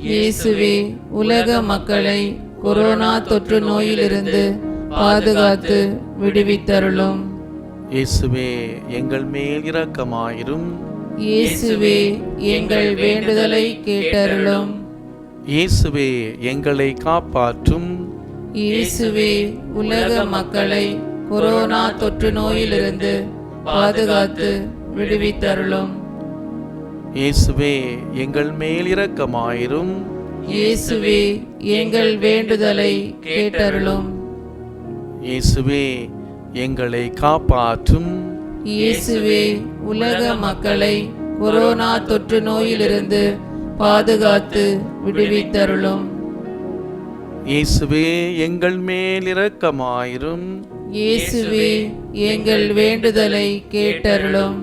இயேசுவே உலக மக்களை கொரோனா தொற்று நோயிலிருந்து பாதுகாத்து விடுவித்தருளும். இயேசுவே எங்கள் மேல் இரக்கமாயிரும். இயேசுவே எங்கள் வேண்டுதலை கேட்டருளும். இயேசுவே எங்களை காப்பாற்றும். இயேசுவே உலக மக்களை கொரோனா தொற்று நோயிலிருந்து பாதுகாத்து விடுவித்தருளும். இயேசுவே எங்கள் மேல் இரக்கமாயிரும். இயேசுவே எங்கள் வேண்டுதலை கேட்டருளும். இயேசுவே எங்களை காப்பாற்றும். இயேசுவே உலக மக்களை கொரோனா தொற்று நோயிலிருந்து பாதுகாத்து விடுவித்தருளும். இயேசுவே எங்கள் மேல் இரக்கமாயிரும். இயேசுவே எங்கள் வேண்டுதலை கேட்டருளும்.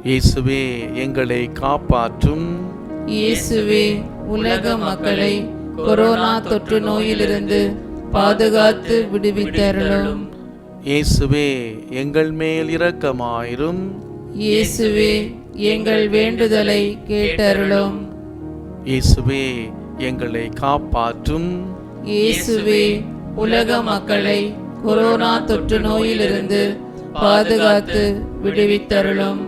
இயேசுவே எங்களை காப்பாற்றும். இயேசுவே உலக மக்களை கொரோனா தொற்று நோயிலிருந்து பாதுகாத்து விடுவித்தருளும். இயேசுவே எங்கள் மேல் இரக்கமாயிரும். இயேசுவே எங்கள் வேண்டுதலை கேட்டருளும். இயேசுவே எங்களை காப்பாற்றும். இயேசுவே உலக மக்களை கொரோனா தொற்று நோயிலிருந்து பாதுகாத்து விடுவித்தருளும்.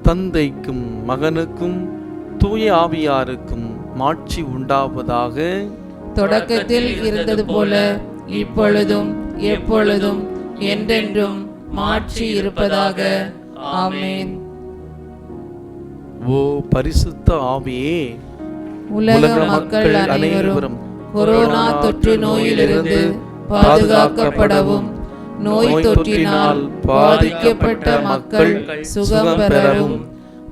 தந்தைக்கும் மகனுக்கும் தூய ஆவியாருக்கும் மாட்சி உண்டாவதாக. தொடக்கத்தில் இருந்தது போல இப்பொழுதும் எப்பொழுதும் என்றென்றும் மாட்சி இருப்பதாக. ஆமென். ஓ பரிசுத்த ஆவியே, உலக மக்கள் அனைவரும் கொரோனா தொற்று நோயிலிருந்து பாதுகாக்கப்படவும் நோய் தொற்றினால் பாதிக்கப்பட்ட மக்கள் சுகம் பெறவும்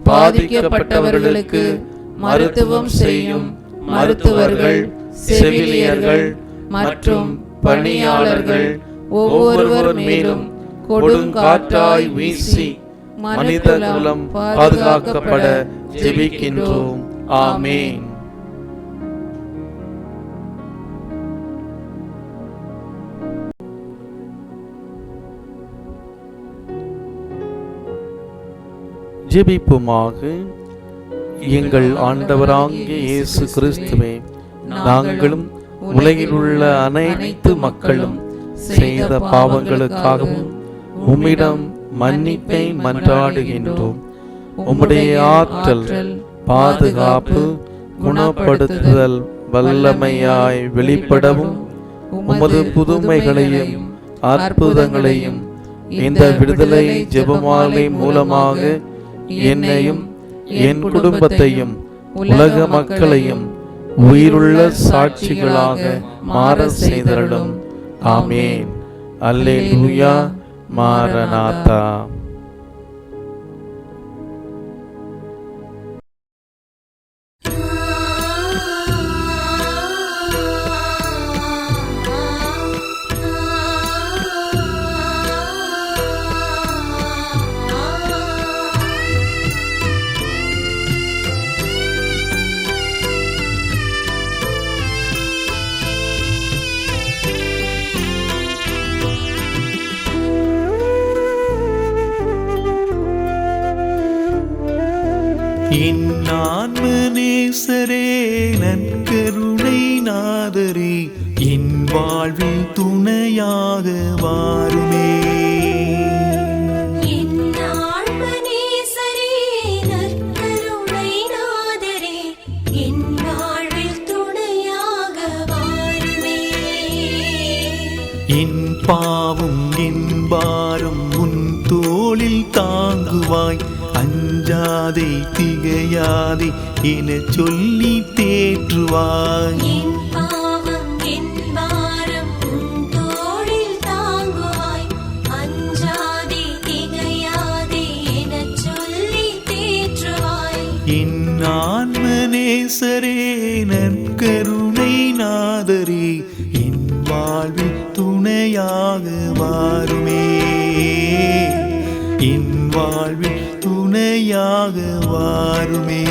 பாதிக்கப்பட்டவர்களுக்கு மருத்துவம் செய்யும் மருத்துவர்கள், செவிலியர்கள் மற்றும் பணியாளர்கள் ஒவ்வொருவர் மேலும் கொடுங்காற்றாய் வீசி மனித குலம் பாதுகாக்கப்பட ஜெபிக்கின்றோம். ஆமென். ஜெபிப்போமாக. எங்கள் ஆண்டவராகிய இயேசு கிறிஸ்துவே, நாங்களும் உலகில் உள்ள அனைத்து மக்களும் செய்த பாவங்களுக்காகவும் உம்மிடம் மன்னிப்பை மன்றாடுகின்றோம். உம்முடைய ஆற்றல், பாதுகாப்பு, குணப்படுத்துதல் வல்லமையாய் வெளிப்படவும் உமது புதுமைகளையும் அற்புதங்களையும் இந்த விடுதலை ஜெபமாலை மூலமாக என்னையும் என் குடும்பத்தையும் உலக மக்களையும் உயிருள்ள சாட்சிகளாக மாற செய்தருளும். ஆமென். அல்லேலூயா. மாரநாதா. என் ஆன்ம நேசரே, நற்கருணை நாதரே, என் வாழ்வில் துணையாக வாருமே. என் ஆழ்மனேசரே, நற்கருணை நாதரே, என் வாழ்வில் துணையாக வாருமே. என் பாவம் என் பாரம் உன் தோளில் தாங்குவாய். அஞ்சாதே திகையாதே என சொல்லி தேற்றுவாய். என் பாவம் என் பாரம் உன் தோளில் தாங்குவாய். அஞ்சாதே திகையாதே எனச் சொல்லி தேற்றுவாய். என் ஆன்ம நேசரே, நற்கருணை நாதரே, என் வாழ்வில் துணையாக வாருமே. என் வாழ்வில் துணையாக வாருமே.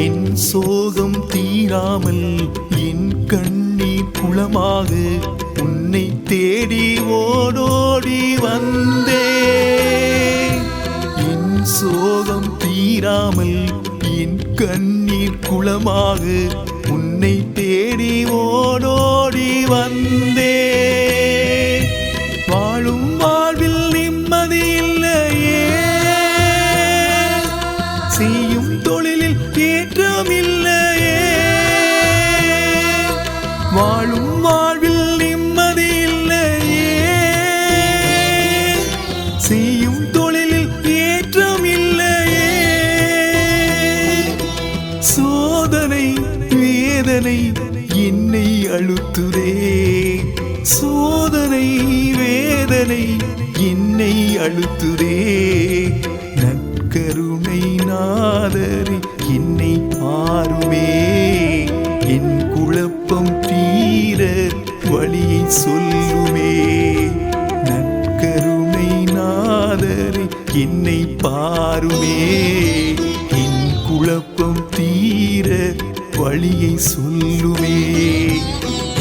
என் சோகம் தீராமல் என் கண்ணீர் குளமாக உன்னை தேடி ஓடோடி வந்தே. என் சோகம் தீராமல் என் கண்ணீர் குளமாக உன்னை தேடி ஓடோடி வந்தே. வாழும் வாழ்வில் நிம்மதி இல்லையே, என்னை அழுத்துதே, சோதனை வேதனை என்னை அழுத்துதே. நற்கருணை நாதரே என்னை பாருமே, என் குழப்பம் தீர வழியை சொல்லுமே. நற்கருணை நாதரே என்னை பாருமே, என் குழப்பம் தீர வழியை சொல்லுமே.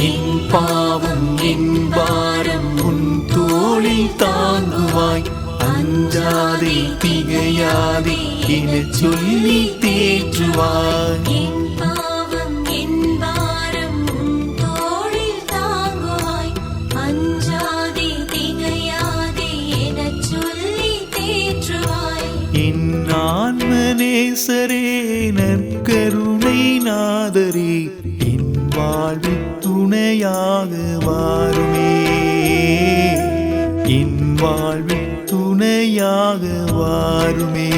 என் பாவம் என் பாரம் உன் தோளில் தாங்குவாய், அஞ்சாதே திகையாதே என சொல்லி தேற்றுவாய். என் பாவம் என் பாரம் உன் தோளில் தாங்குவாய், அஞ்சாதே திகையாதே எனச் சொல்லி தேற்றுவாய். என் ஆன்மநேசரே நற்கருணை நாதரே என் வாழ்வில் துணையாக வாருமே, என் வாழ்வில் துணையாக வாருமே.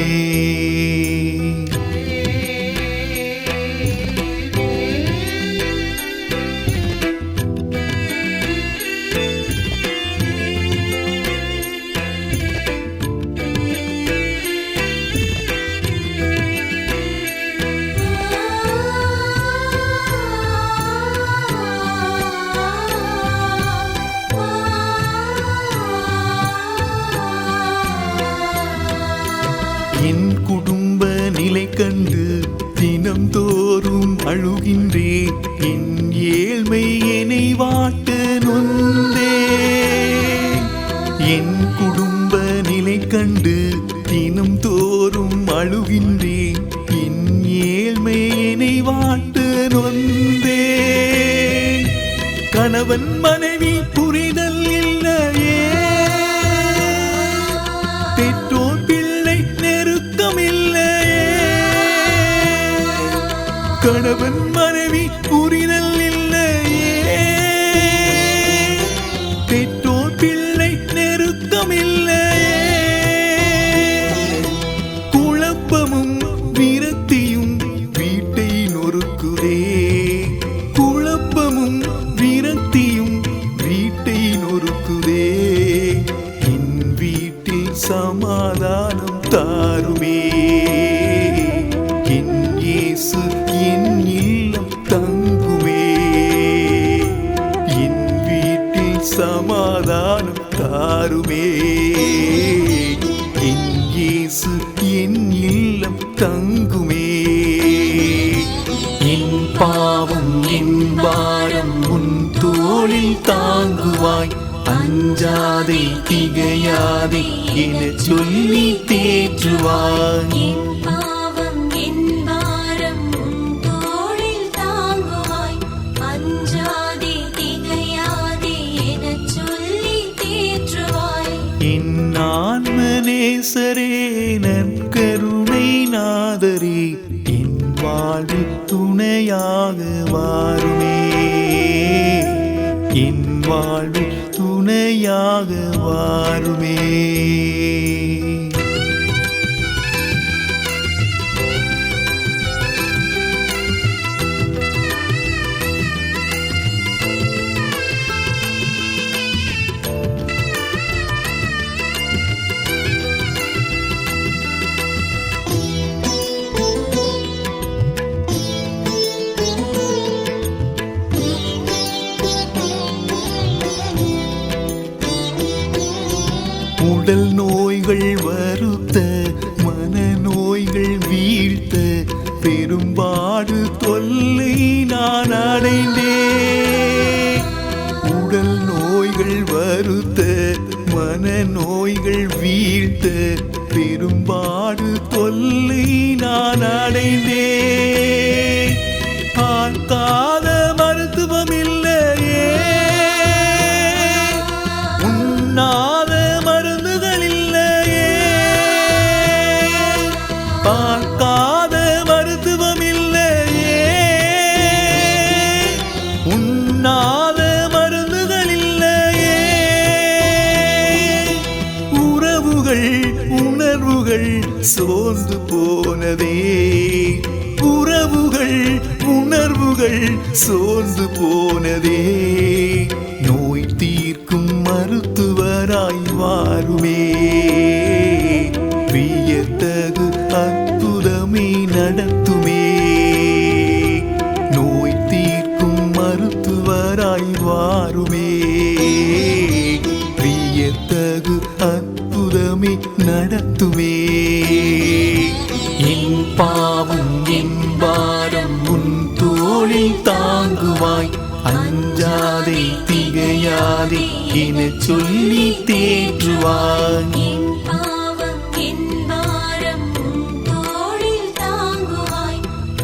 என் குடும்ப நிலை கண்டு தினம்தோறும் அழுகின்றேன், என் ஏழ்மை என்னை வாட்ட நொந்தே. என் குடும்ப நிலை கண்டு தினம்தோறும் அழுகின்றேன், என் ஏழ்மை என்னை வாட்ட நொந்தே. கணவன் மனைவி புரிதல் இல்லையே, பெற்றோர் பிள்ளை நெருக்கமில்லையே. கணவன் மனைவி புரிதல் இல்லையே, பெற்றோர் பிள்ளை நெருக்கமில்லையே. குழப்பமும் விரக்தியும் வீட்டை நொறுக்குதே, குழப்பமும் விரக்தியும் வீட்டை நொறுக்குதே. என் வீட்டில் சமாதானம் தாருமே, என் இயேசு என் இல்லம் தங்குமே. என் வீட்டில் சமாதானம் தாருமே, என் இயேசு என் இல்லம் தங்குமே. என் பாவம் என் பாரம் உன் தோளில் தாங்குவாய், அஞ்சாதே திகையாதே என சொல்லி தேற்றுவாய். என் பாவம் என் பாரம் உன் தோளில் தாங்குவாய், அஞ்சாதே திகையாதே எனச் சொல்லி தேற்றுவாய். என் ஆன்மநேசரே நற்கருணை நாதரே என் வாழ்வில் துணையாக வாருமே, என் வாழ்வில் துணையாக வாருமே. உடல் நோய்கள் வருத்த, மனநோய்கள் வீழ்த்த, பெரும்பாடு தொல்லை நான் அடைந்தேன். உடல் நோய்கள் வருத்த, மனநோய்கள் வீழ்த்த, பெரும்பாடு தொல்லை நான் அடைந்தேன். பார்க்காத மருத்துவம் இல்லையே, உண்ணாத மருந்துகள் இல்லையே. பார்க்காத மருத்துவம் இல்லையே, உண்ணாத மருந்துகள் இல்லையே. உறவுகள் உணர்வுகள் சோர்ந்து போனதே, உறவுகள் உணர்வுகள் சோர்ந்து போனதே, நோய் தீர்க்கும் மருத்துவராய் வாருமே. வியத்தகு அற்புதமே நடத்துமே, நோய் தீர்க்கும் மருத்துவராய் வாருமே. வியத்தகு அற்புதமே நடத்துமே. என் பாவம் என் பாரம் உன் தோளில் தாங்குவாய், அஞ்சாதே திகையாதே என சொல்லி தேற்றுவாய். என் பாவம் என் பாரம் உன் தோளில் தாங்குவாய்,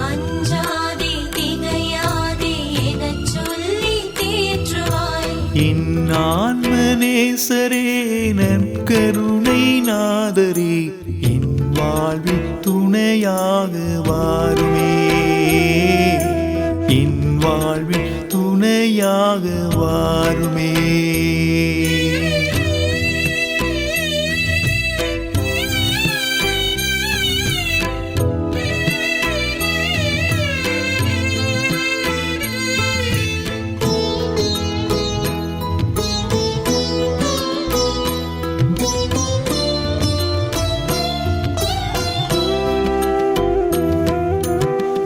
அஞ்சாதே திகையாதே எனச் சொல்லி தேற்றுவாய். என் ஆன்மநேசரே நற்கருணை நாதரே, என் வாழ்வில் துணையாக வாருமே. என் வாழ்வில் துணையாக வாருமே.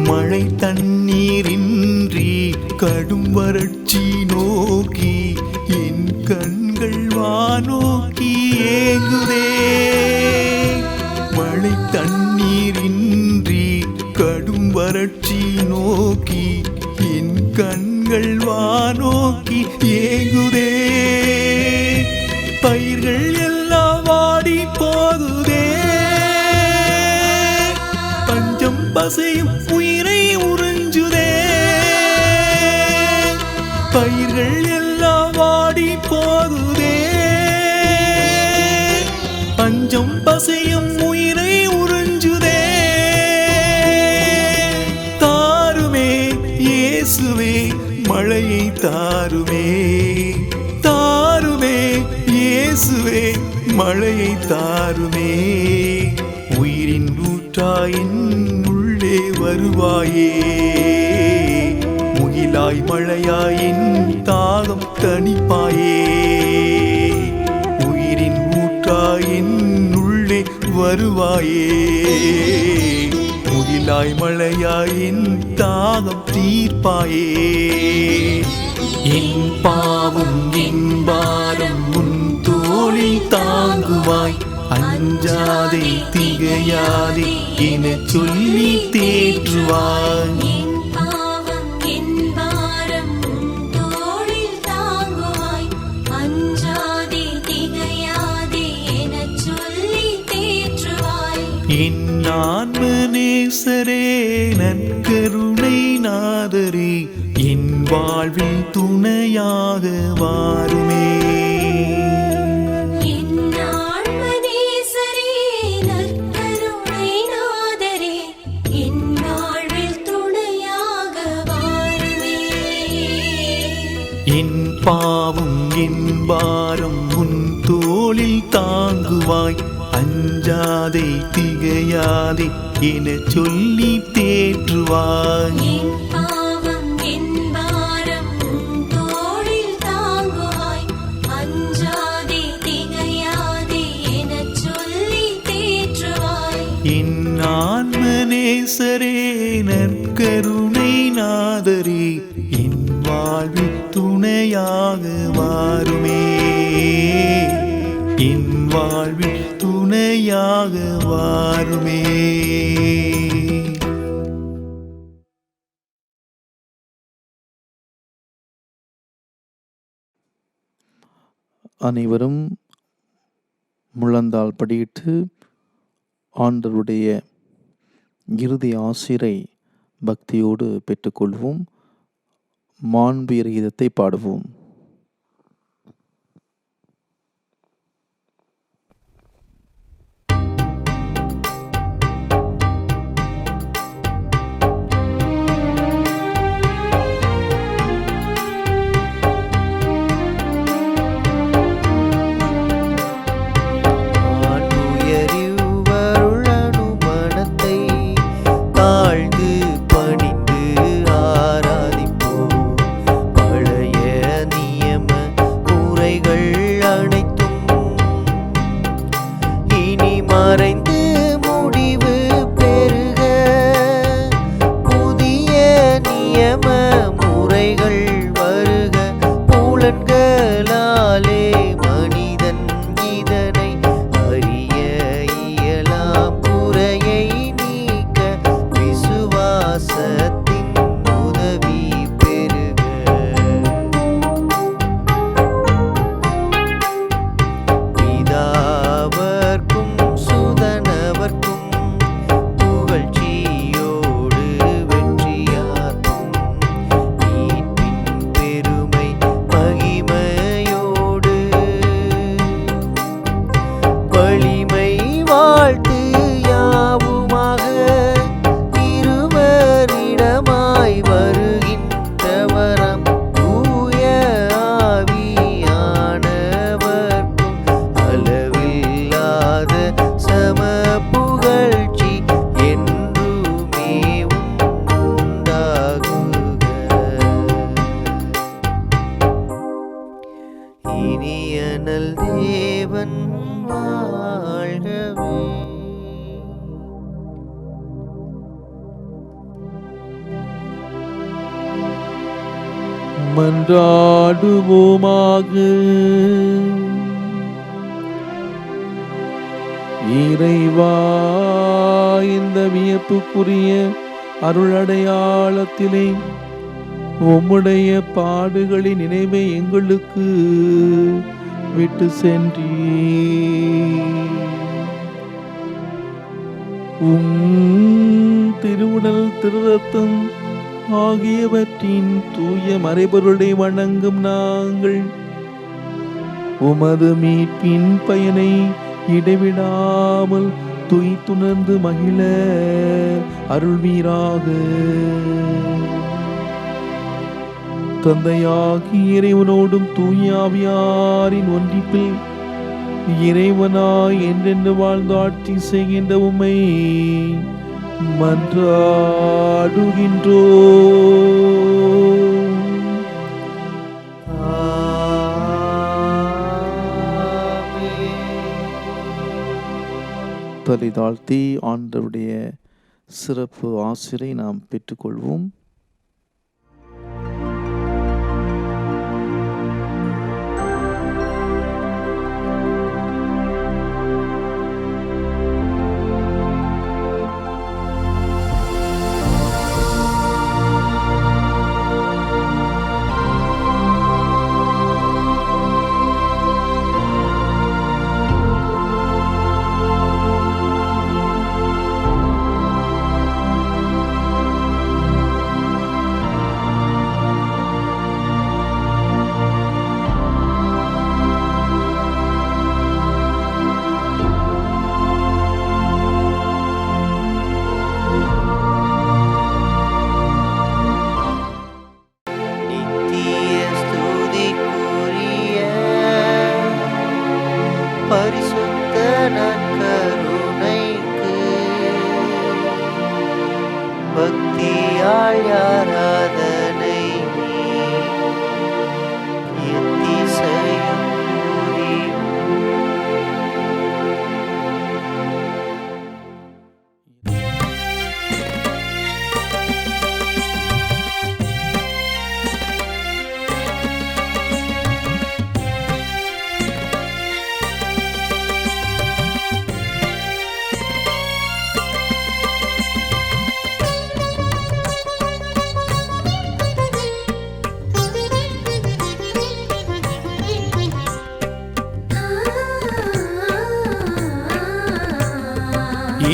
மழை தண்ணீரின்றி கடும் வறட்சி நோக்கி என் கண்கள் வானோக்கி ஏங்குதே. மழை தண்ணீரின்றி கடும் வறட்சி நோக்கி என் கண்கள் வானோக்கி ஏங்குதே. பயிர்கள் எல்லாம் வாடி போகுதே, பஞ்சம் பசையும் உயிரை உறிஞ்சுதே. பயிர்கள் எல்லாம் வாடி போகுதே, பஞ்சம் பசையும் உயிரை உறிஞ்சுதே. தாருமே இயேசுவே மழையை தாருமே, தாருமே இயேசுவே மழையை தாருமே. உயிரின் ஊற்றாயின் உள்ளே வருவாயே, முகிலாய் மழையாயின் தாகம் தணிப்பாயே. உயிரின் ஊற்றாயின் உள்ளே வருவாயே, முகிலாய் மழையாயின் தாகம் தீர்ப்பாயே. என் பாவம் என் பாரம் உன் தோளில் தாங்குவாய், அஞ்சாதே திகையாதே என சொல்லி தேற்றுவாய். என் பாவம் என் பாரம் உன் தோளில் தாங்குவாய், அஞ்சாதே திகையாதே எனச் சொல்லி தேற்றுவாய். என் ஆன்மநேசரே நற்கருணை நாதரே, என் வாழ்வில் துணையாக வாருமே. என் ஆன்மநேசரே நற்கருணை நாதரே, என் வாழ்வில் துணையாக வாருமே. என் பாவம் என் பாரம் உன் தோளில் தாங்குவாய், அஞ்சாதே திகையாதே என சொல்லி தேற்றுவாய். என் பாவம் என் பாரம் உன் தோளில் தாங்குவாய், அஞ்சாதே திகையாதே எனச் சொல்லி தேற்றுவாய். என் ஆன்மநேசரே நற்கருணை நாதரே, என் வாழ்வில் துணையாக வாருமே. என் வாழ்வில் துணையாக வாருமே. அனைவரும் முழந்தாள் படியிட்டு ஆண்டவருடைய இறுதி ஆசிரை பக்தியோடு பெற்றுக்கொள்வோம். மாண்புயர் கீதத்தை பாடுவோம். ஆண்டுயரிவருளனு மனத்தை தாழ்ந்து மன்றாடுவோமாக. இறைவா, இந்த வியப்புக்குரிய அருளடையாளத்திலே உம்முடைய பாடுகளின் நினைவை எங்களுக்கு விட்டு சென்றீர். திருவுடல் திருரத்தம் ஆகியவற்றின் தூய மறைபொருளை வணங்கும் நாங்கள் உமது மீட்பின் பயனை இடைவிடாமல் துய்த்துணர்ந்து மகிழ அருள்வீராக. தந்தையாகி இறைவனோடும் தூய ஆவியாரின் ஒன்றிப்பில் இறைவனாய் என்றென்று வாழ்ந்து ஆட்சி செய்கின்ற உம்மை மன்றாடுகின்றோ. தலை தாழ்த்தி ஆண்டவருடைய சிறப்பு ஆசிரை நாம் பெற்றுக்கொள்வோம். பரிசுத்த நற்கருணைக்கு பக்தியால் ஆராதனை எத்திசையும் புரியும்.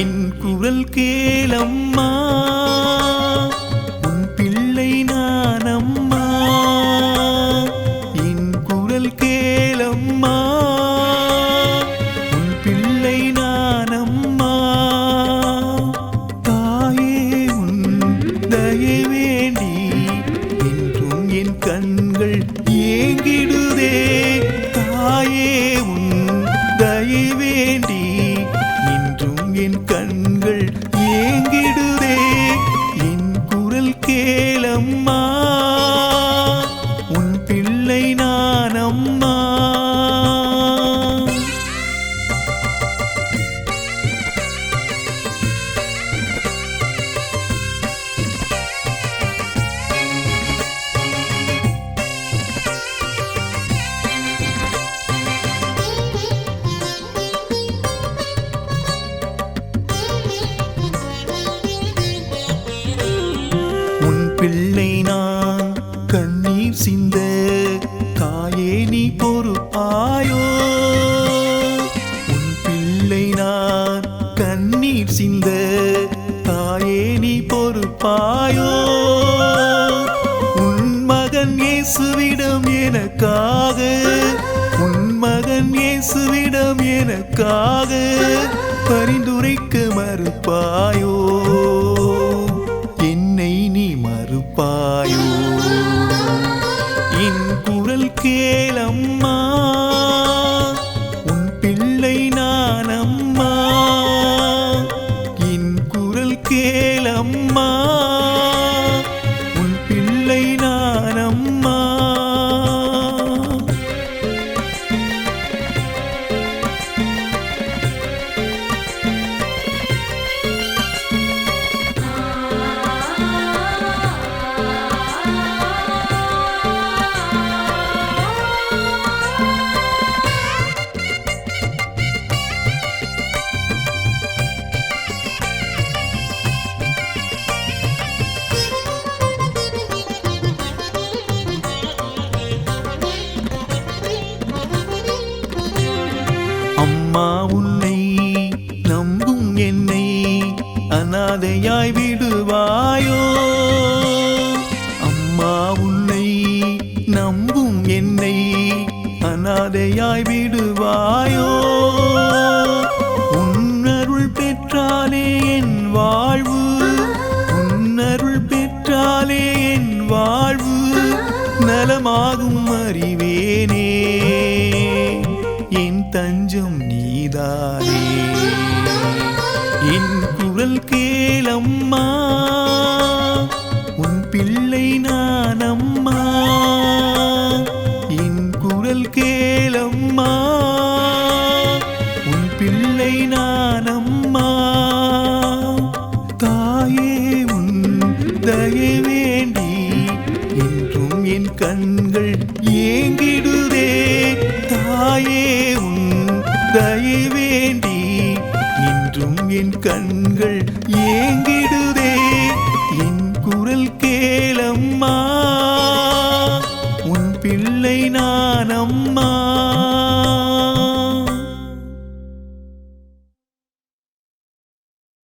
என் குரல் கேளம்மா, உன் பிள்ளை நானம்மா. என் குரல் கேளம்மா, உன் பிள்ளை நானம்மா. தாயே, உன் தயை வேண்டி என்றும் என் கண்கள் ஏங்கிடுதே. தாயே, உன் தயை வேண்டி என் கண்கள் ஏங்கிடுதே. என் குரல் கேளம்மா, உன் பிள்ளை நானம்மா. பிள்ளை நான் கண்ணீர் சிந்த தாயே நீ பொறுப்பாயோ. உன் பிள்ளை நான் கண்ணீர் சிந்த தாயே நீ பொறுப்பாயோ. உன் மகன் இயேசுவிடம் எனக்காக, உன் மகன் இயேசுவிடம் எனக்காக பரிந்துரைக்க மறுப்பாயோ. என்னை நீ மறுப்பாயோ. என் குரல் கேளம்மா, உன் பிள்ளை நானம்மா. என் குரல் கேளம்மா, உன் பிள்ளை நானம்மா. என்னை அனாதையாய் விடுவாயோ? அம்மா உன்னை நம்பும் என்னை அனாதையாய் விடுவாயோ? உன்னருள் பெற்றாலே என் வாழ்வு, உன்னருள் பெற்றாலே என் வாழ்வு நலமாகும் அறிவேனே. என் தஞ்சம் நீதானே. என் குரல் கேளம்மா, உன் பிள்ளை நான் அம்மா. என் குரல் கேளம்மா, உன் பிள்ளை நான் அம்மா. தாயே உன் தயை வேண்டி என்றும் என் கண்கள் ஏங்கிடுதே. தாயே உன் தயை வேண்டி என்றும் என் கண்கள் ஏங்கிடுதே. என் குரல் கேளம்மா, உன் பிள்ளை நான் அம்மா.